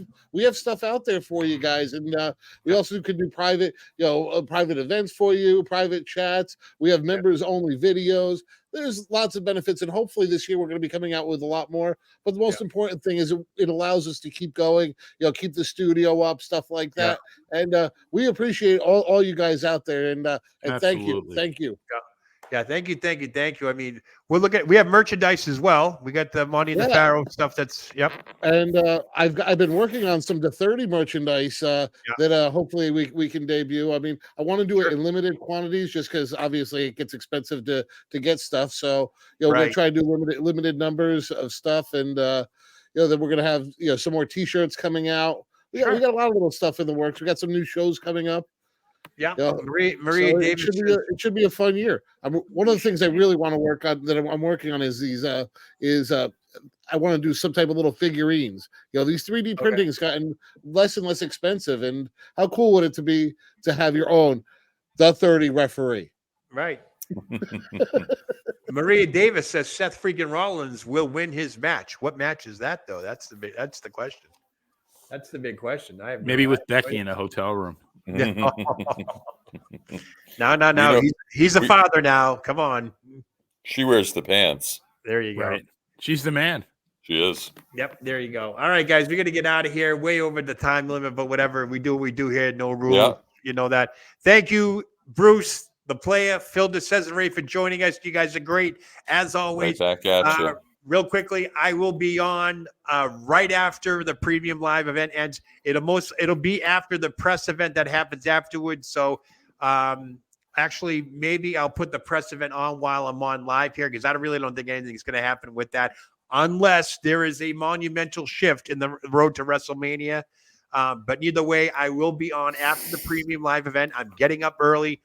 stuff out there for you guys, and we also could do private events for you, private chats. We have members only videos. There's lots of benefits, and hopefully this year we're going to be coming out with a lot more. But the most important thing is it allows us to keep going, keep the studio up, stuff like that. Yeah. And we appreciate all you guys out there, and thank you. Yeah, thank you. I mean, we have merchandise as well. We got the Monty and the Pharaoh stuff. And I've been working on some to 30 merchandise that hopefully we can debut. I mean, I want to do it in limited quantities just because obviously it gets expensive to get stuff. So we're gonna try to do limited numbers of stuff, and then we're gonna have some more T-shirts coming out. We got a lot of little stuff in the works. We got some new shows coming up. Yeah, Maria Davis. It should be a fun year. One of the things I really want to work on that I'm working on is I want to do some type of little figurines. These 3D printing has gotten less and less expensive, and how cool would it be to have your own the 30 referee? Right. Maria Davis says Seth freaking Rollins will win his match. What match is that though? That's the question. That's the big question. Maybe with Becky in a hotel room. No. He's a father now. Come on. She wears the pants. There you go. Right. She's the man. She is. Yep, there you go. All right, guys, we're gonna get out of here. Way over the time limit, but whatever. We do what we do here. No rules. Yeah. You know that. Thank you, Bruce, the player, Phil DeCesare, for joining us. You guys are great as always. Right back at you. Real quickly, I will be on right after the premium live event ends. It'll be after the press event that happens afterwards. So actually, maybe I'll put the press event on while I'm on live here because I really don't think anything's going to happen with that unless there is a monumental shift in the road to WrestleMania. But either way, I will be on after the premium live event. I'm getting up early.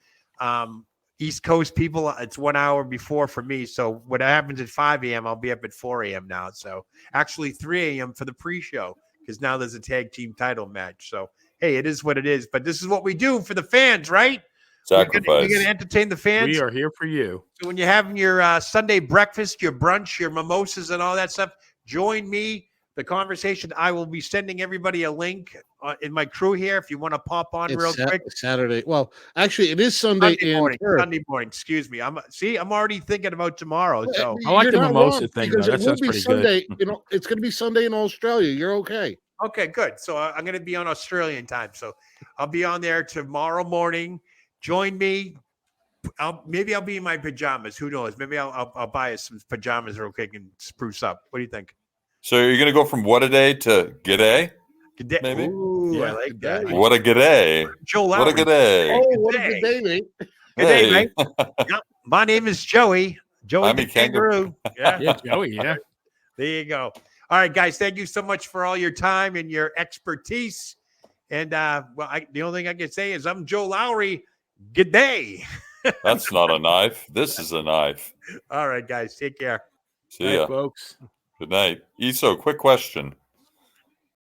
East Coast people, it's 1 hour before for me. So what happens at 5 a.m., I'll be up at 4 a.m. now. So actually 3 a.m. for the pre-show because now there's a tag team title match. So, hey, it is what it is. But this is what we do for the fans, right? Sacrifice. We're going to entertain the fans. We are here for you. So when you're having your Sunday breakfast, your brunch, your mimosas and all that stuff, join me. The conversation, I will be sending everybody a link in my crew here if you want to pop on real quick. Saturday. Well, actually, it is Sunday morning. Sunday morning. Excuse me. I'm already thinking about tomorrow. So I like the mimosa thing. Though. That sounds pretty Sunday, good. You know, it's going to be Sunday in Australia. You're okay. Okay, good. So I'm going to be on Australian time. So I'll be on there tomorrow morning. Join me. Maybe I'll be in my pajamas. Who knows? Maybe I'll buy us some pajamas real quick and spruce up. What do you think? So you're going to go from what a day to g'day? G'day. Maybe? Ooh, yeah, I like that. What a g'day. Joe What a g'day. Oh, what a good day, mate. Good day, mate. Yep. My name is Joey. Joey the Kangaroo. Yeah, Joey, yeah. There you go. All right, guys. Thank you so much for all your time and your expertise. And the only thing I can say is I'm Joe Lowry. Good day. That's not a knife. This is a knife. All right, guys. Take care. See ya. Folks. Good night. Eso, quick question.